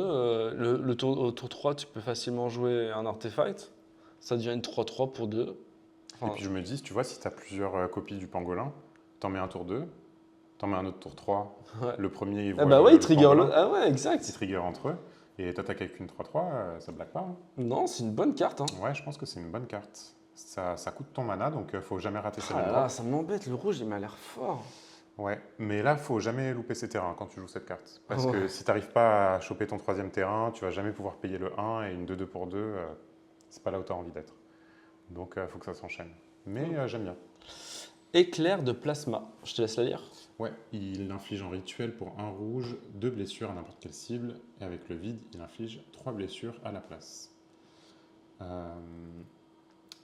au tour 3, tu peux facilement jouer un artefact. Ça devient une 3-3 pour 2. Et puis je me dis, tu vois, si tu as plusieurs copies du pangolin, t'en mets un tour 2, t'en mets un autre tour 3. Ouais. Le premier, il Ah voit bah ouais, il trigger pangolin, l'autre. Ah ouais, exact. il trigger entre eux. Et t'attaques avec une 3-3, ça blague pas. Hein. Non, c'est une bonne carte. Hein. Ouais, je pense que c'est une bonne carte. Ça coûte ton mana, donc faut jamais rater ses Ah mêmes là drops. là, ça m'embête. Le rouge, il m'a l'air fort. Ouais, mais là, faut jamais louper ses terrains quand tu joues cette carte. Parce Ouais. que si t'arrives pas à choper ton 3e terrain, tu vas jamais pouvoir payer le 1 et une 2-2 pour 2, c'est pas là où t'as envie d'être. Donc faut que ça s'enchaîne. Mais j'aime bien. Éclair de plasma. Je te laisse la lire. Ouais, il inflige en rituel pour un rouge 2 blessures à n'importe quelle cible, et avec le vide, il inflige 3 blessures à la place.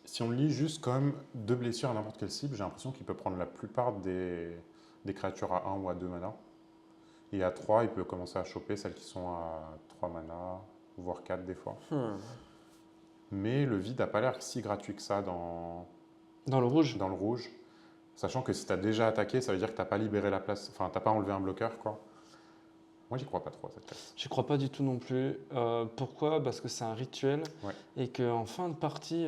Si on le lit juste comme 2 blessures à n'importe quelle cible, j'ai l'impression qu'il peut prendre la plupart des créatures à 1 ou à 2 mana. Et à 3, il peut commencer à choper celles qui sont à 3 mana, voire 4 des fois. Mais le vide n'a pas l'air si gratuit que ça dans le rouge. le rouge. Sachant que si tu as déjà attaqué, ça veut dire que tu n'as pas libéré la place, enfin, tu n'as pas enlevé un bloqueur, quoi. Moi, j'y crois pas trop à cette carte. Je crois pas du tout non plus. Pourquoi? Parce que c'est un rituel. Ouais. Et qu'en fin de partie,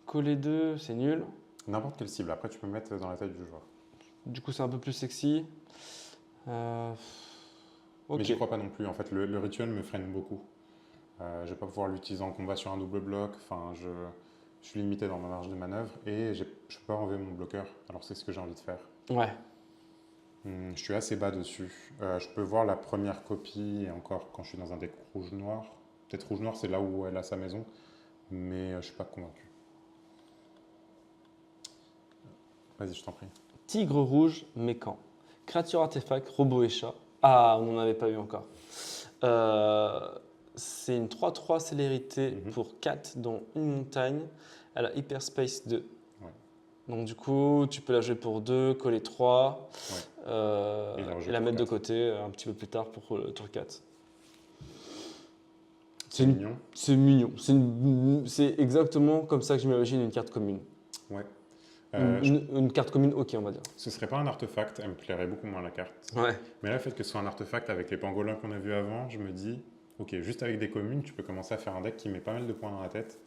coller 2, c'est nul. N'importe quelle cible, après tu peux mettre dans la tête du joueur. Du coup, c'est un peu plus sexy. Ok. Mais j'y crois pas non plus, en fait, le rituel me freine beaucoup. Je vais pas pouvoir l'utiliser en combat sur un double bloc, enfin, je suis limité dans ma marge de manœuvre et je peux pas enlever mon bloqueur, alors c'est ce que j'ai envie de faire. Ouais. Je suis assez bas dessus. Je peux voir la première copie, et encore quand je suis dans un deck rouge-noir. Peut-être rouge-noir, c'est là où elle a sa maison, mais je suis pas convaincu. Vas-y, je t'en prie. Tigre rouge, mécan. Créature artefact, robot et chat. Ah, on n'en avait pas eu encore. C'est une 3-3 célérité pour 4, dont une montagne. Elle a Hyperspace 2. Ouais. Donc du coup, tu peux la jouer pour 2, coller 3, Ouais. et la mettre de côté un petit peu plus tard pour le tour 4. C'est mignon. C'est mignon. C'est exactement comme ça que je m'imagine une carte commune. Ouais. Une carte commune, ok, on va dire. Ce serait pas un artefact, elle me plairait beaucoup moins la carte. Ouais. Mais là, le fait que ce soit un artefact avec les pangolins qu'on a vus avant, je me dis, ok, juste avec des communes, tu peux commencer à faire un deck qui met pas mal de points dans la tête.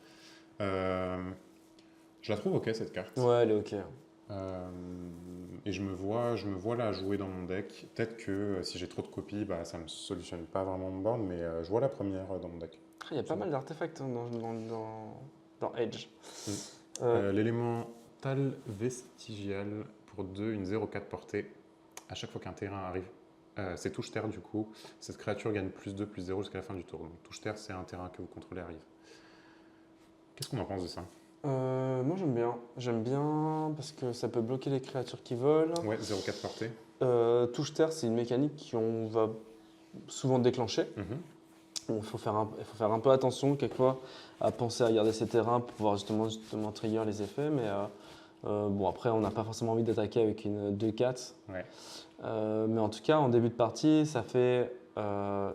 Je la trouve ok cette carte. Ouais, elle est ok. Et je me vois la jouer dans mon deck. Peut-être que si j'ai trop de copies, bah, ça me solutionne pas vraiment mon board, mais je vois la première dans mon deck. Il y a pas mal d'artefacts hein, dans Edge. L'élémental vestigial pour 2, une 0-4 portée. À chaque fois qu'un terrain arrive, c'est touche terre du coup. Cette créature gagne +2/+0 jusqu'à la fin du tour. Donc touche terre, c'est un terrain que vous contrôlez arrive. Qu'est-ce qu'on en pense de ça? Moi j'aime bien. J'aime bien parce que ça peut bloquer les créatures qui volent. Ouais, 0-4 portée. Touche terre, c'est une mécanique qu'on va souvent déclencher. Il faut faire un peu attention quelquefois à penser à garder ses terrains pour pouvoir justement trigger les effets. Mais bon, après, on n'a pas forcément envie d'attaquer avec une 2-4. Ouais. Mais en tout cas, en début de partie, ça fait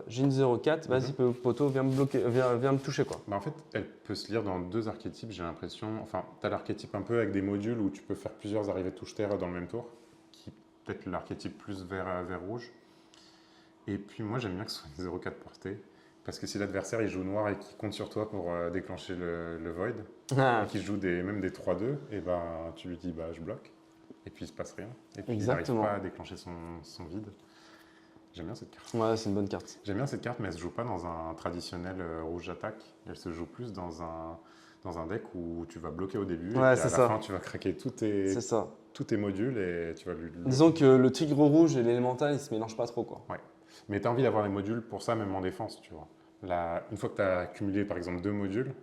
j'ai une 0-4, vas-y, poteau, viens me bloquer, viens me toucher. Quoi. Bah en fait, elle peut se lire dans 2 archétypes, j'ai l'impression. Enfin, tu as l'archétype un peu avec des modules où tu peux faire plusieurs arrivées de touche terre dans le même tour, qui peut-être l'archétype plus vert rouge. Et puis moi, j'aime bien que ce soit une 0-4 portée. Parce que si l'adversaire il joue noir et qu'il compte sur toi pour déclencher le void, et qu'il joue même des 3-2, et ben tu lui dis bah je bloque, et puis il se passe rien. Et puis Exactement. il n'arrive pas à déclencher son vide. J'aime bien cette carte. Ouais, c'est une bonne carte. J'aime bien cette carte, mais elle se joue pas dans un traditionnel rouge attaque. Elle se joue plus dans dans un deck où tu vas bloquer au début, Ouais, et puis c'est à la ça. fin, tu vas craquer C'est ça. tous tes modules et tu vas lui. Disons que le tigre rouge et l'élémental, ils se mélangent pas trop, quoi. Ouais. Mais tu as envie d'avoir les modules pour ça, même en défense, tu vois. Une fois que tu as accumulé, par exemple, 2 modules,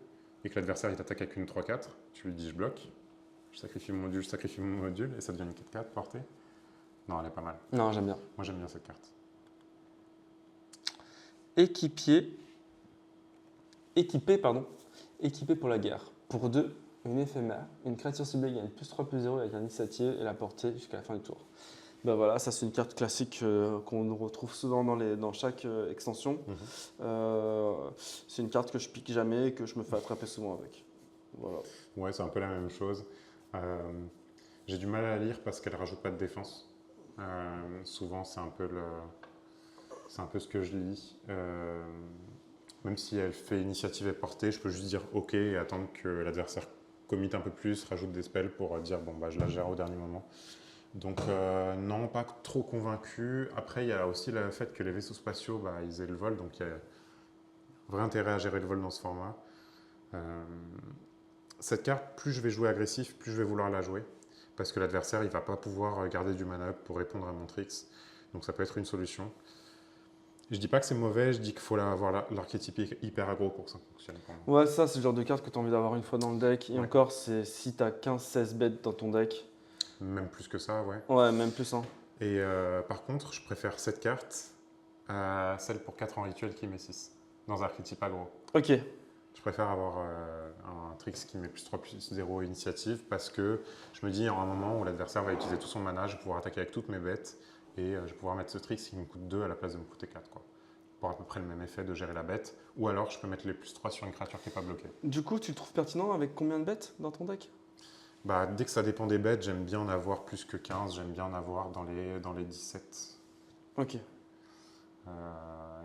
et que l'adversaire il t'attaque avec une 3-4, tu lui dis je bloque, je sacrifie mon module, et ça devient une 4-4 portée. Non, elle est pas mal. Non, j'aime bien. Moi, j'aime bien cette carte. Équipier. Équipé, pardon. Équipé pour la guerre. Pour 2, une éphémère. Une créature ciblée gagne +3/+0 avec l'initiative et la portée jusqu'à la fin du tour. Ben voilà, ça c'est une carte classique qu'on retrouve souvent dans chaque extension. C'est une carte que je pique jamais et que je me fais attraper souvent avec. Voilà. Ouais, c'est un peu la même chose. J'ai du mal à la lire parce qu'elle rajoute pas de défense. Souvent, c'est un peu ce que je lis. Même si elle fait initiative et portée, je peux juste dire OK et attendre que l'adversaire commit un peu plus, rajoute des spells pour dire bon, bah, je la gère au dernier moment. Donc non, pas trop convaincu. Après, il y a aussi le fait que les vaisseaux spatiaux, bah, ils aient le vol, donc il y a vrai intérêt à gérer le vol dans ce format. Cette carte, plus je vais jouer agressif, plus je vais vouloir la jouer, parce que l'adversaire, il ne va pas pouvoir garder du mana up pour répondre à mon tricks. Donc ça peut être une solution. Je dis pas que c'est mauvais, je dis qu'il faut avoir l'archétype hyper aggro pour que ça fonctionne pour moi. Ouais, ça c'est le genre de carte que tu as envie d'avoir une fois dans le deck. Et Ouais. encore, c'est si tu as 15-16 bêtes dans ton deck. Même plus que ça, ouais. Ouais, même plus. Hein. Et par contre, je préfère cette carte à celle pour 4 en rituel qui met 6, dans archétype aggro. Ok. Je préfère avoir un tricks qui met +3/+0 initiative parce que je me dis, à un moment où l'adversaire va utiliser tout son mana, je vais pouvoir attaquer avec toutes mes bêtes et je vais pouvoir mettre ce tricks qui me coûte 2 à la place de me coûter 4. Quoi. Pour à peu près le même effet de gérer la bête. Ou alors, je peux mettre les +3 sur une créature qui n'est pas bloquée. Du coup, tu le trouves pertinent avec combien de bêtes dans ton deck? Bah, dès que ça dépend des bêtes, j'aime bien en avoir plus que 15, j'aime bien en avoir dans les 17. Ok.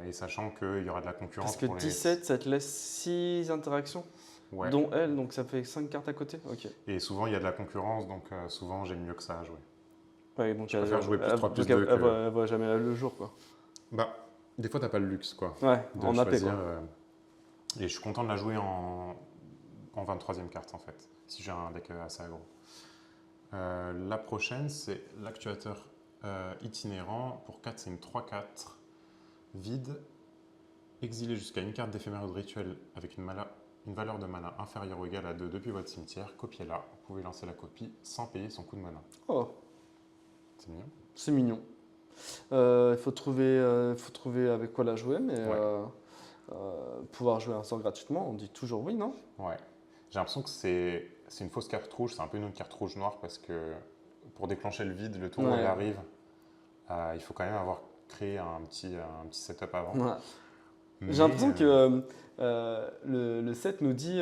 Et sachant qu'il y aura de la concurrence Parce que pour 17, ça te laisse 6 interactions, Ouais. dont elle, donc ça fait 5 cartes à côté. Ok. Et souvent, il y a de la concurrence, donc souvent, j'aime mieux que ça à jouer. Ouais, donc Je préfère jouer +3/+2 donc que... elle voit jamais le jour, quoi. Bah, des fois, t'as pas le luxe, quoi, Ouais, de en AP, choisir. quoi. Et je suis content de la jouer en 23e carte, en fait, si j'ai un deck assez aggro. La prochaine, c'est l'actuateur itinérant. Pour 4, c'est une 3/4 vide. Exilez jusqu'à une carte d'éphémère ou de rituel avec une valeur de mana inférieure ou égale à 2 depuis votre cimetière. Copiez-la. Vous pouvez lancer la copie sans payer son coût de mana. Oh, C'est mignon. c'est mignon. Il faut trouver avec quoi la jouer, mais pouvoir jouer un sort gratuitement, on dit toujours oui, non? Ouais. J'ai l'impression que c'est une fausse carte rouge. C'est un peu une carte rouge noire parce que pour déclencher le vide, le tour où elle arrive, il faut quand même avoir créé un petit setup avant. Ouais. Mais, J'ai l'impression que le set nous dit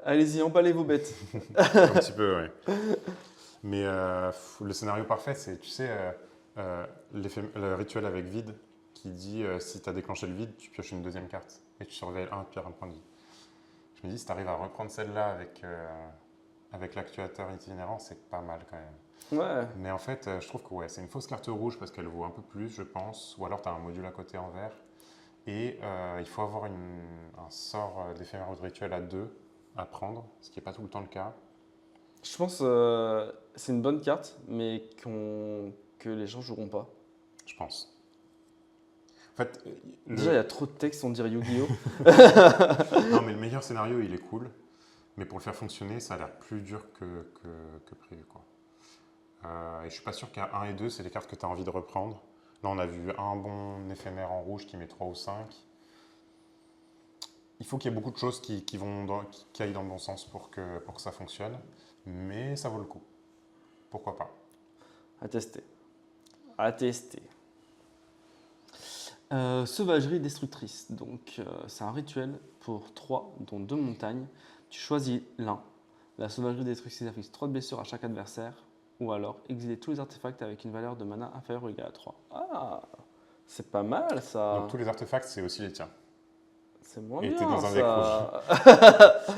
allez-y, emballez vos bêtes. un petit peu, oui. Mais le scénario parfait, c'est, tu sais, le rituel avec vide qui dit si tu as déclenché le vide, tu pioches une deuxième carte et tu surveilles tu perds un point de vie. Je me dis, si tu arrives à reprendre celle-là avec l'actuateur itinérant, c'est pas mal quand même. Ouais. Mais en fait, je trouve que ouais, c'est une fausse carte rouge parce qu'elle vaut un peu plus, je pense. Ou alors tu as un module à côté en vert. Et il faut avoir un sort d'éphémère ou de rituel à 2 à prendre, ce qui n'est pas tout le temps le cas. Je pense c'est une bonne carte, mais que les gens joueront pas. Je pense. En fait, Déjà, il y a trop de textes, on dirait Yu-Gi-Oh! non, mais le meilleur scénario, il est cool. Mais pour le faire fonctionner, ça a l'air plus dur que prévu. Quoi. Et je suis pas sûr qu'à 1 et 2, c'est les cartes que tu as envie de reprendre. Là, on a vu un bon éphémère en rouge qui met 3 ou 5. Il faut qu'il y ait beaucoup de choses qui aillent dans le bon sens pour que ça fonctionne. Mais ça vaut le coup. Pourquoi pas? À tester. À tester. Sauvagerie destructrice. Donc, c'est un rituel pour 3, dont 2 montagnes. Tu choisis l'un. La sauvagerie destructrice affiche 3 de blessures à chaque adversaire. Ou alors, exiler tous les artefacts avec une valeur de mana inférieure ou égale à 3. Ah, c'est pas mal ça. Donc tous les artefacts, c'est aussi les tiens. C'est moins Et t'es bien dans un deck ça.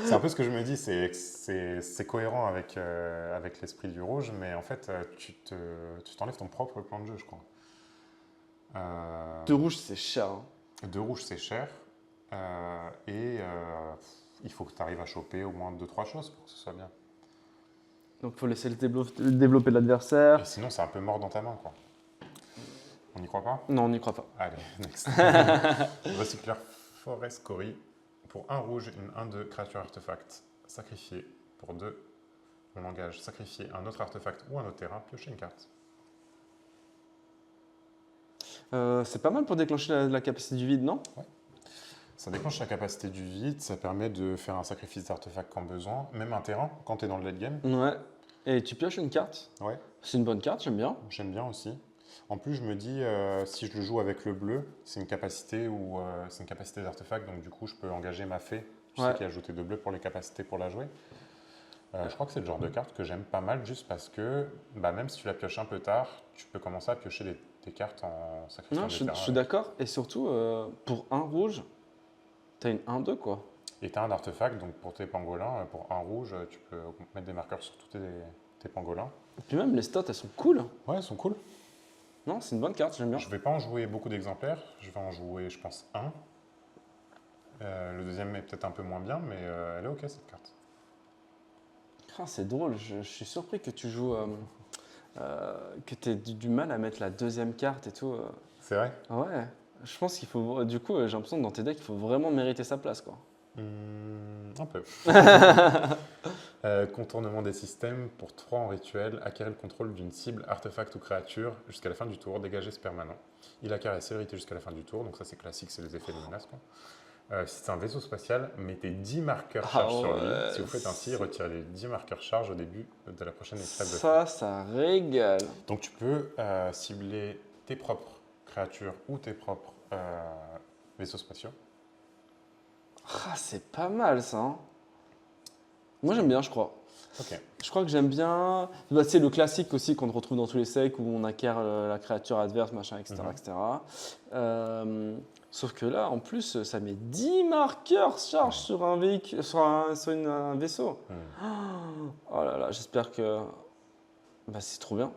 C'est un peu ce que je me dis, c'est cohérent avec l'esprit du rouge, mais en fait, tu t'enlèves ton propre plan de jeu, je crois. De rouge, c'est cher. Hein. De rouge, c'est cher. Et il faut que tu arrives à choper au moins 2-3 choses pour que ce soit bien. Donc, il faut laisser le développer l'adversaire. Et sinon, c'est un peu mort dans ta main, quoi. On n'y croit pas? Non, on n'y croit pas. Allez, next. Recycleur Forest Cory. Pour 1 rouge, une 1/2 créature artefact. Sacrifié. Pour 2, on engage sacrifier un autre artefact ou un autre terrain, piocher une carte. C'est pas mal pour déclencher la capacité du vide, non? Ça déclenche la capacité du vide, ça permet de faire un sacrifice d'artefact quand besoin, même un terrain quand tu es dans le late game. Ouais. Et tu pioches une carte. Ouais, C'est une bonne carte, j'aime bien. j'aime bien aussi. En plus, je me dis, si je le joue avec le bleu, c'est une capacité d'artefact, donc du coup, je peux engager ma fée. Tu sais qui a ajouté 2 bleus pour les capacités pour la jouer. Je crois que c'est le genre de carte que j'aime pas mal, juste parce que même si tu la pioches un peu tard, tu peux commencer à piocher des cartes en sacrifiant Non, des je terrains. suis d'accord. Et surtout, pour un rouge, t'as une 1-2, quoi. Et tu as un artefact, donc pour tes pangolins, pour 1 rouge, tu peux mettre des marqueurs sur tous tes pangolins. Et puis même, les stats, elles sont cool. Ouais, elles sont cool. Non, c'est une bonne carte, j'aime bien. Je vais pas en jouer beaucoup d'exemplaires, je vais en jouer, je pense, un. Le deuxième est peut-être un peu moins bien, mais elle est ok cette carte. Ah, c'est drôle, je suis surpris que tu joues. Que tu aies du mal à mettre la deuxième carte et tout. C'est vrai? Ouais, je pense qu'il faut. Du coup, j'ai l'impression que dans tes decks, il faut vraiment mériter sa place, quoi. Un peu. Contournement des systèmes, pour 3 en rituel, acquérir le contrôle d'une cible, artefact ou créature jusqu'à la fin du tour, dégager ce permanent. Il acquiert la célérité jusqu'à la fin du tour, donc ça c'est classique, c'est les effets de menace, quoi. Si c'est un vaisseau spatial, mettez 10 marqueurs charge sur lui. Si vous faites ainsi, retirez les 10 marqueurs charge au début de la prochaine étape de feu. Ça régale. Donc tu peux cibler tes propres créatures ou tes propres vaisseaux spatiaux. Ah, c'est pas mal, ça. Hein. Moi, j'aime bien, je crois. Ok. Je crois que j'aime bien. C'est le classique aussi qu'on retrouve dans tous les decks où on acquiert la créature adverse, machin, etc. etc. Sauf que là, en plus, ça met 10 marqueurs charge sur un véhicule, sur un vaisseau. Oh là là, j'espère que. C'est trop bien.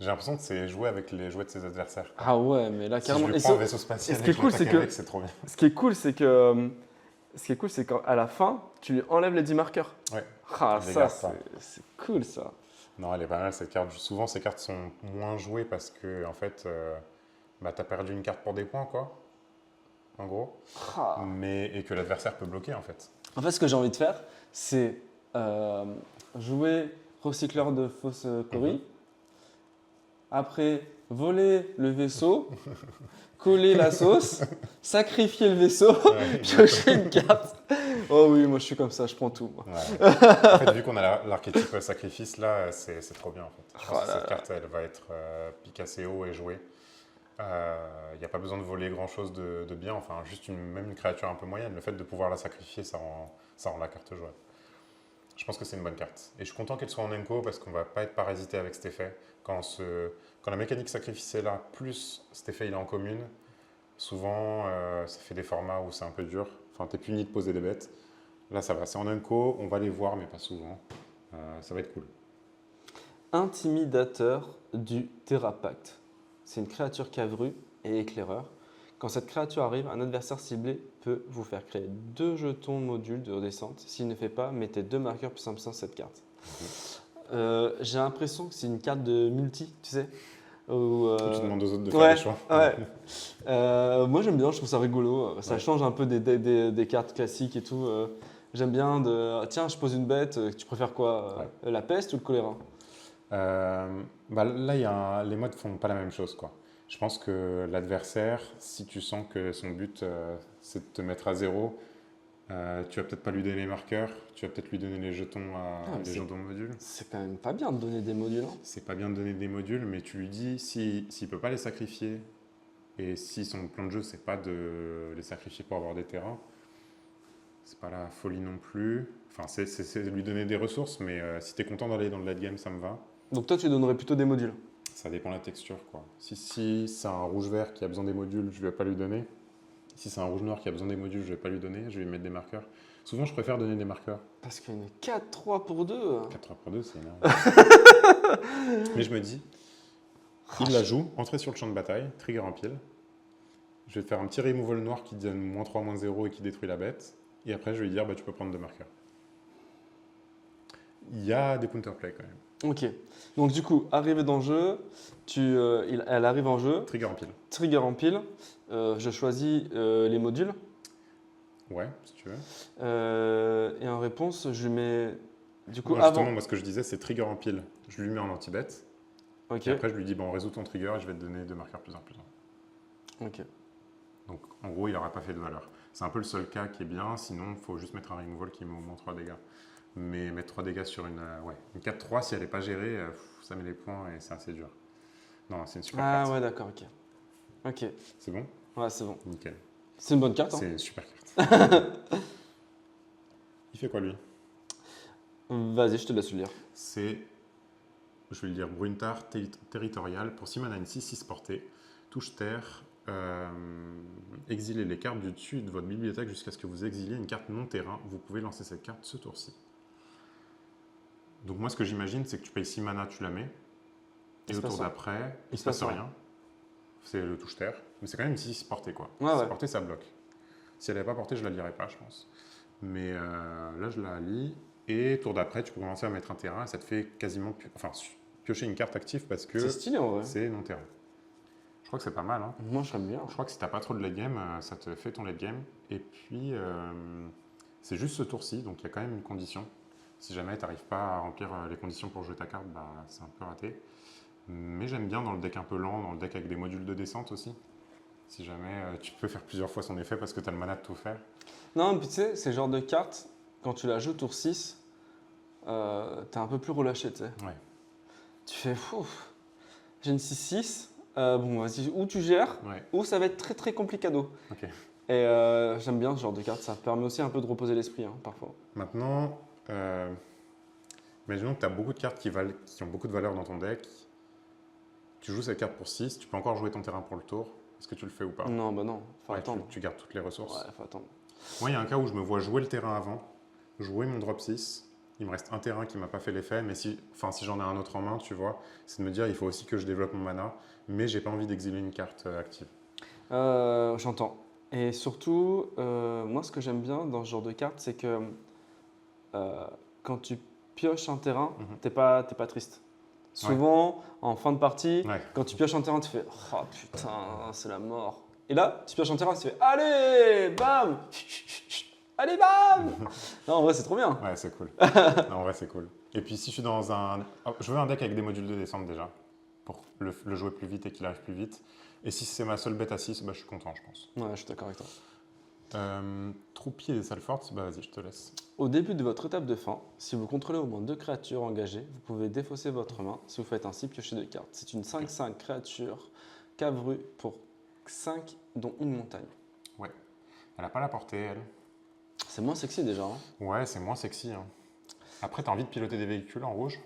J'ai l'impression que c'est jouer avec les jouets de ses adversaires. Ah ouais, mais là, Si carrément. je lui prends un vaisseau spatial ce qui est cool, c'est que. c'est trop bien. Ce qui est cool, c'est que. Ce qui est cool, c'est qu'à la fin, tu lui enlèves les 10 marqueurs. Ouais. Ah, Je les ça, garde pas. c'est cool, ça. Non, elle est pas mal cette carte. Souvent, ces cartes sont moins jouées parce que, en fait, t'as perdu une carte pour des points, quoi. En gros. Ah. Et que l'adversaire peut bloquer, en fait. En fait, ce que j'ai envie de faire, c'est jouer recycleur de fausse Cory. Après, voler le vaisseau, coller la sauce, sacrifier le vaisseau, piocher une carte. Oh oui, moi je suis comme ça, je prends tout. Moi. Ouais. En fait, vu qu'on a l'archétype sacrifice, là, c'est trop bien, en fait. Je pense que cette carte, elle va être pique assez haut et jouée. Il n'y a pas besoin de voler grand-chose de bien, enfin, juste même une créature un peu moyenne. Le fait de pouvoir la sacrifier, ça rend la carte jouable. Je pense que c'est une bonne carte. Et je suis content qu'elle soit en Enco parce qu'on ne va pas être parasité avec cet effet. Quand la mécanique sacrifice est là, plus cet effet il est en commune, souvent ça fait des formats où c'est un peu dur. Enfin, tu es puni de poser des bêtes. Là, ça va. C'est en Enco, on va les voir, mais pas souvent. Ça va être cool. Intimidateur du Therapact. C'est une créature cavrue et éclaireur. Quand cette créature arrive, un adversaire ciblé peut vous faire créer 2 jetons modules de descente. S'il ne fait pas, mettez 2 marqueurs plus 1 sur cette carte. J'ai l'impression que c'est une carte de multi, tu sais. Où tu demandes aux autres de faire des choix. Ouais. Moi j'aime bien, je trouve ça rigolo. Ça change un peu des cartes classiques et tout. J'aime bien tiens, je pose une bête, tu préfères quoi la peste ou le choléra? Là, les modes font pas la même chose, quoi. Je pense que l'adversaire, si tu sens que son but c'est de te mettre à 0, tu vas peut-être pas lui donner les marqueurs, tu vas peut-être lui donner les jetons jetons modules. C'est quand même pas bien de donner des modules. Hein. C'est pas bien de donner des modules, mais tu lui dis s'il peut pas les sacrifier et si son plan de jeu c'est pas de les sacrifier pour avoir des terrains, c'est pas la folie non plus. Enfin, c'est de lui donner des ressources, mais si tu es content d'aller dans le late game, ça me va. Donc toi tu donnerais plutôt des modules? Ça dépend de la texture, quoi. Si c'est un rouge-vert qui a besoin des modules, je ne vais pas lui donner. Si c'est un rouge-noir qui a besoin des modules, je ne vais pas lui donner, je vais lui mettre des marqueurs. Souvent, je préfère donner des marqueurs. Parce qu'une 4-3 pour 2. 4-3 pour 2, c'est énorme. Mais je me dis, il la joue, entrer sur le champ de bataille, trigger en pile. Je vais te faire un petit removal noir qui donne -3, -0 et qui détruit la bête. Et après, je vais lui dire, bah, tu peux prendre 2 marqueurs. Il y a des counterplays quand même. Ok. Donc du coup, arrivé dans le jeu, elle arrive en jeu, Trigger en pile. trigger en pile, je choisis les modules Ouais, si tu veux. et en réponse, je lui mets du coup Non, justement, avant. moi, ce que je disais, c'est trigger en pile. Je lui mets en anti-bet. Ok. Et après, je lui dis, bon, résout ton trigger et je vais te donner 2 marqueurs plus un plus un. Ok. Donc, en gros, il n'aura pas fait de valeur. C'est un peu le seul cas qui est bien. Sinon, il faut juste mettre un removal qui met au moins 3 dégâts. Mais mettre 3 dégâts sur une 4-3, si elle n'est pas gérée, ça met les points et c'est assez dur. Non, c'est une super Ah carte. ouais, d'accord. Ok. Ok. C'est bon? Ouais, c'est bon. Nickel. C'est une bonne carte. Hein. C'est une super carte. Il fait quoi, lui? Vas-y, je te laisse le lire. C'est, je vais le dire, Bruntar territorial. Pour 6 mana, une 6-6 portée. Touche terre. Exilez les cartes du dessus de votre bibliothèque jusqu'à ce que vous exiliez une carte non terrain. Vous pouvez lancer cette carte ce tour-ci. Donc moi, ce que j'imagine, c'est que tu payes 6 mana, tu la mets. Et Il au se passe tour rien. d'après, il Il se se passe passe rien. C'est le touche terre. Mais c'est quand même une 6 portée, quoi. Ouais, 6 ouais. portée, ça bloque. Si elle n'avait pas portée, je la lirais pas, je pense. Mais là, je la lis. Et tour d'après, tu peux commencer à mettre un terrain. Et ça te fait quasiment piocher une carte active parce que C'est stylé en vrai. c'est non terrain. Je crois que c'est pas mal. Hein. Moi, je serais bien. Je crois que si t'as pas trop de late game, ça te fait ton late game. Et puis, c'est juste ce tour-ci, donc il y a quand même une condition. Si jamais tu n'arrives pas à remplir les conditions pour jouer ta carte, bah, c'est un peu raté. Mais j'aime bien dans le deck un peu lent, dans le deck avec des modules de descente aussi. Si jamais tu peux faire plusieurs fois son effet parce que tu as le mana de tout faire. Non, puis tu sais, c'est le genre de carte, quand tu la joues tour 6, t'es un peu plus relâché, tu sais. Ouais. Tu fais, ouf, j'ai une 6-6, bon, vas-y, ou tu gères, Ouais. ou ça va être très très complicado. Ok. Et j'aime bien ce genre de carte, ça permet aussi un peu de reposer l'esprit, hein, parfois. Maintenant, imaginons que tu as beaucoup de cartes qui ont beaucoup de valeur dans ton deck. Tu joues cette carte pour 6, tu peux encore jouer ton terrain pour le tour. Est-ce que tu le fais ou pas? Non, bah non, faut Ouais, attendre. tu gardes toutes les ressources. Ouais, faut attendre. Moi, il y a un cas où je me vois jouer le terrain avant, jouer mon drop 6. Il me reste un terrain qui m'a pas fait l'effet, mais si j'en ai un autre en main, tu vois, c'est de me dire il faut aussi que je développe mon mana, mais j'ai pas envie d'exiler une carte active. J'entends. Et surtout, moi, ce que j'aime bien dans ce genre de carte, c'est que quand tu pioches un terrain, Mhm. t'es pas triste. Souvent, en fin de partie, Ouais. quand tu pioches un terrain, tu fais « Oh putain, c'est la mort ». Et là, tu pioches un terrain, tu fais « Allez, bam !» Allez, bam. Non, en vrai, c'est trop bien. Ouais, c'est cool. Non, en vrai, c'est cool. Et puis, si je suis dans un. Je veux un deck avec des modules de descente déjà, pour le jouer plus vite et qu'il arrive plus vite. Et si c'est ma seule bête à 6, bah, je suis content, je pense. Ouais, je suis d'accord avec toi. Troupier des salles fortes, bah vas-y, je te laisse. Au début de votre étape de fin, si vous contrôlez au moins 2 créatures engagées, vous pouvez défausser votre main. Si vous faites ainsi, piocher 2 cartes. C'est une 5/5 créature cavrue pour 5, dont une montagne. Elle n'a pas la portée, elle. C'est moins sexy déjà. Hein. Ouais, c'est moins sexy. Hein. Après, t'as envie de piloter des véhicules en rouge?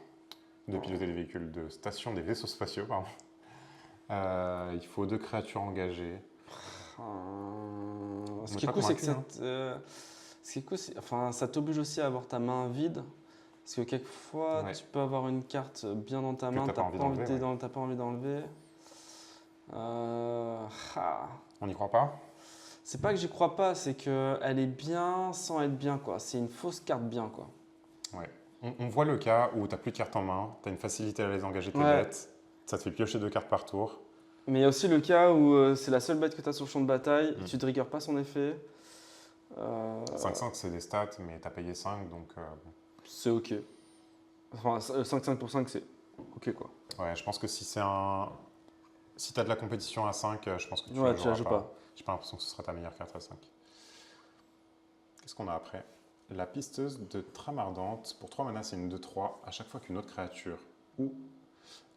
De piloter des véhicules de station, des vaisseaux spatiaux, pardon. Il faut 2 créatures engagées. Ce qui est cool, c'est que ce qui est cool, enfin, ça t'oblige aussi à avoir ta main vide. Parce que quelquefois, Ouais. tu peux avoir une carte bien dans ta Que main, t'as pas envie d'enlever, t'as pas envie d'enlever. On n'y croit pas? C'est pas que j'y crois pas, c'est qu'elle est bien sans être bien, quoi. C'est une fausse carte bien, quoi. Ouais. On voit le cas où tu n'as plus de cartes en main, tu as une facilité à les engager tes Ouais. bêtes, ça te fait piocher 2 cartes par tour. Mais il y a aussi le cas où c'est la seule bête que tu as sur le champ de bataille, Mm. tu triggers pas son effet. 5-5, c'est des stats, mais tu as payé 5, donc bon. C'est ok. Enfin, 5/5 pour 5, c'est ok, quoi. Ouais, je pense que si tu as de la compétition à 5, je pense que tu Ouais, la tu la joueras joues pas. pas. J'ai pas l'impression que ce sera ta meilleure carte à 5. Qu'est-ce qu'on a après? La pisteuse de trame ardente. Pour 3 mana, c'est une 2-3. À chaque fois qu'une autre créature ou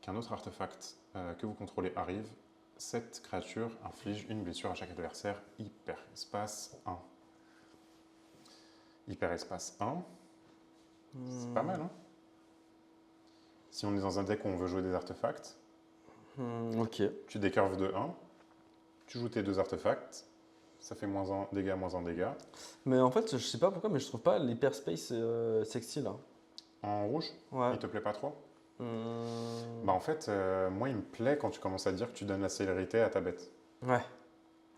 qu'un autre artefact que vous contrôlez arrive, cette créature inflige une blessure à chaque adversaire. Hyperespace 1. Hyperespace 1. C'est pas mal, hein? Si on est dans un deck où on veut jouer des artefacts, Ok. tu décurves de 1, tu joues tes 2 artefacts, ça fait moins en dégâts, moins en dégâts. Mais en fait, je sais pas pourquoi, mais je trouve pas l'hyperspace sexy, là. En rouge, Ouais. il te plaît pas trop? Hum, Bah en fait, moi il me plaît quand tu commences à dire que tu donnes la célérité à ta bête. Ouais.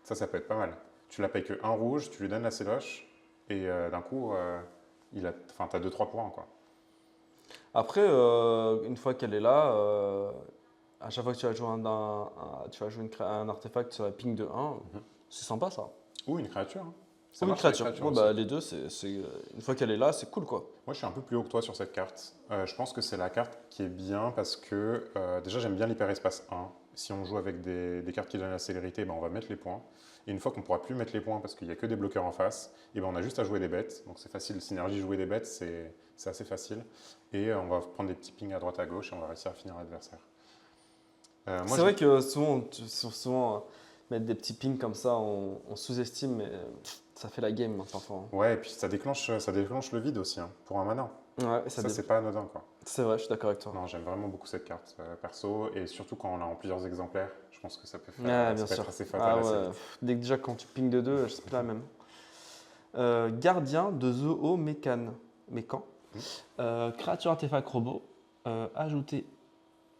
Ça peut être pas mal. Tu la payes que 1 rouge, tu lui donnes la céloche, et d'un coup, t'as 2-3 points, quoi. Après, une fois qu'elle est là, à chaque fois que tu vas jouer tu vas jouer un artefact sur la ping de 1, Mhm. c'est sympa ça. Ou une créature, hein. Ça Ou une marche, les créature. créatures Ouais, aussi. bah, les deux, une fois qu'elle est là, c'est cool quoi. Moi, je suis un peu plus haut que toi sur cette carte. Je pense que c'est la carte qui est bien parce que déjà, j'aime bien l'hyperespace 1. Si on joue avec des cartes qui donnent la célérité, ben, on va mettre les points. Et une fois qu'on ne pourra plus mettre les points parce qu'il n'y a que des bloqueurs en face, et ben, on a juste à jouer des bêtes. Donc c'est facile, synergie jouer des bêtes, c'est assez facile. Et on va prendre des petits pings à droite à gauche et on va réussir à finir l'adversaire. C'est vrai que souvent mettre des petits pings comme ça, on sous-estime, mais ça fait la game hein, parfois. Hein. Ouais, et puis ça déclenche le vide aussi, hein, pour un mana. Ouais, Ça, c'est pas anodin, quoi. C'est vrai, je suis d'accord avec toi. Non, j'aime vraiment beaucoup cette carte perso, et surtout quand on l'a en plusieurs exemplaires, je pense que ça peut, Ouais, bien ça peut sûr. être assez fatal Ah assez ouais, vite. déjà quand tu pings de 2, c'est pas la même. Gardien de Zoo Mécan. Créature artefact robot. Ajouter.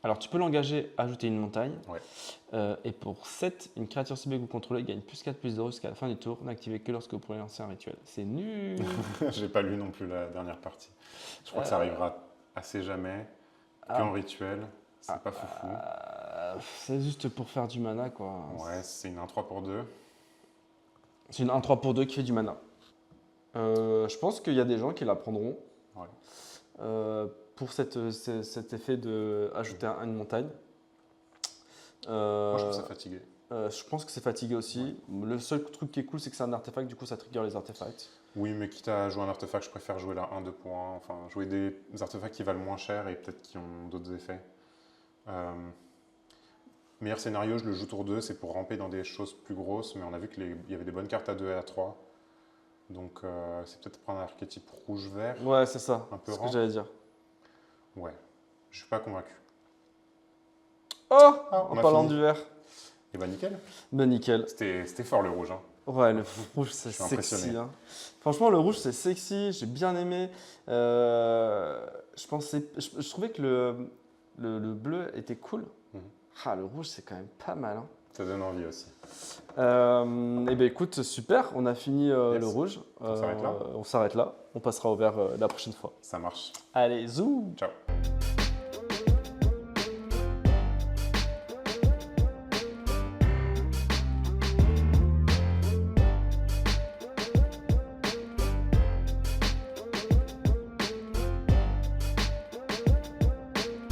Alors tu peux l'engager, ajouter une montagne. Ouais. Et pour 7, une créature ciblée que vous contrôlez gagne plus 4 plus 0 jusqu'à la fin du tour, n'activez que lorsque vous pourrez lancer un rituel. C'est nul. J'ai pas lu non plus la dernière partie. Je crois que ça arrivera assez jamais, qu'en rituel, c'est pas foufou. C'est juste pour faire du mana quoi. Ouais, c'est une 1-3 pour 2. C'est une 1-3 pour 2 qui fait du mana. Je pense qu'il y a des gens qui la prendront. Ouais. Pour cet effet de ajouter une montagne. Moi, je trouve ça fatigué. Je pense que c'est fatigué aussi. Ouais. Le seul truc qui est cool, c'est que c'est un artefact, du coup ça trigger les artefacts. Oui, mais quitte à jouer un artefact, je préfère jouer la 1-2 points. Enfin, jouer des artefacts qui valent moins cher et peut-être qui ont d'autres effets. Meilleur scénario, je le joue tour 2, c'est pour ramper dans des choses plus grosses, mais on a vu qu'il y avait des bonnes cartes à 2 et à 3. Donc c'est peut-être prendre un archétype rouge-vert. Ouais, c'est ça. Un peu C'est ce rampe. que j'allais dire. Ouais, je suis pas convaincu. Oh, On en a parlant fini. du vert. Et bah nickel. Ben nickel. C'était fort le rouge. Hein. Ouais, le rouge c'est Je suis sexy. impressionné. Hein. Franchement, le rouge c'est sexy, j'ai bien aimé. Je trouvais que le bleu était cool. Mhm. Ah, le rouge c'est quand même pas mal. Hein. Ça donne envie aussi. Eh ben écoute, super, on a fini Yes. le rouge. On s'arrête là. On s'arrête là. On passera au vert la prochaine fois. Ça marche. Allez, zou! Ciao.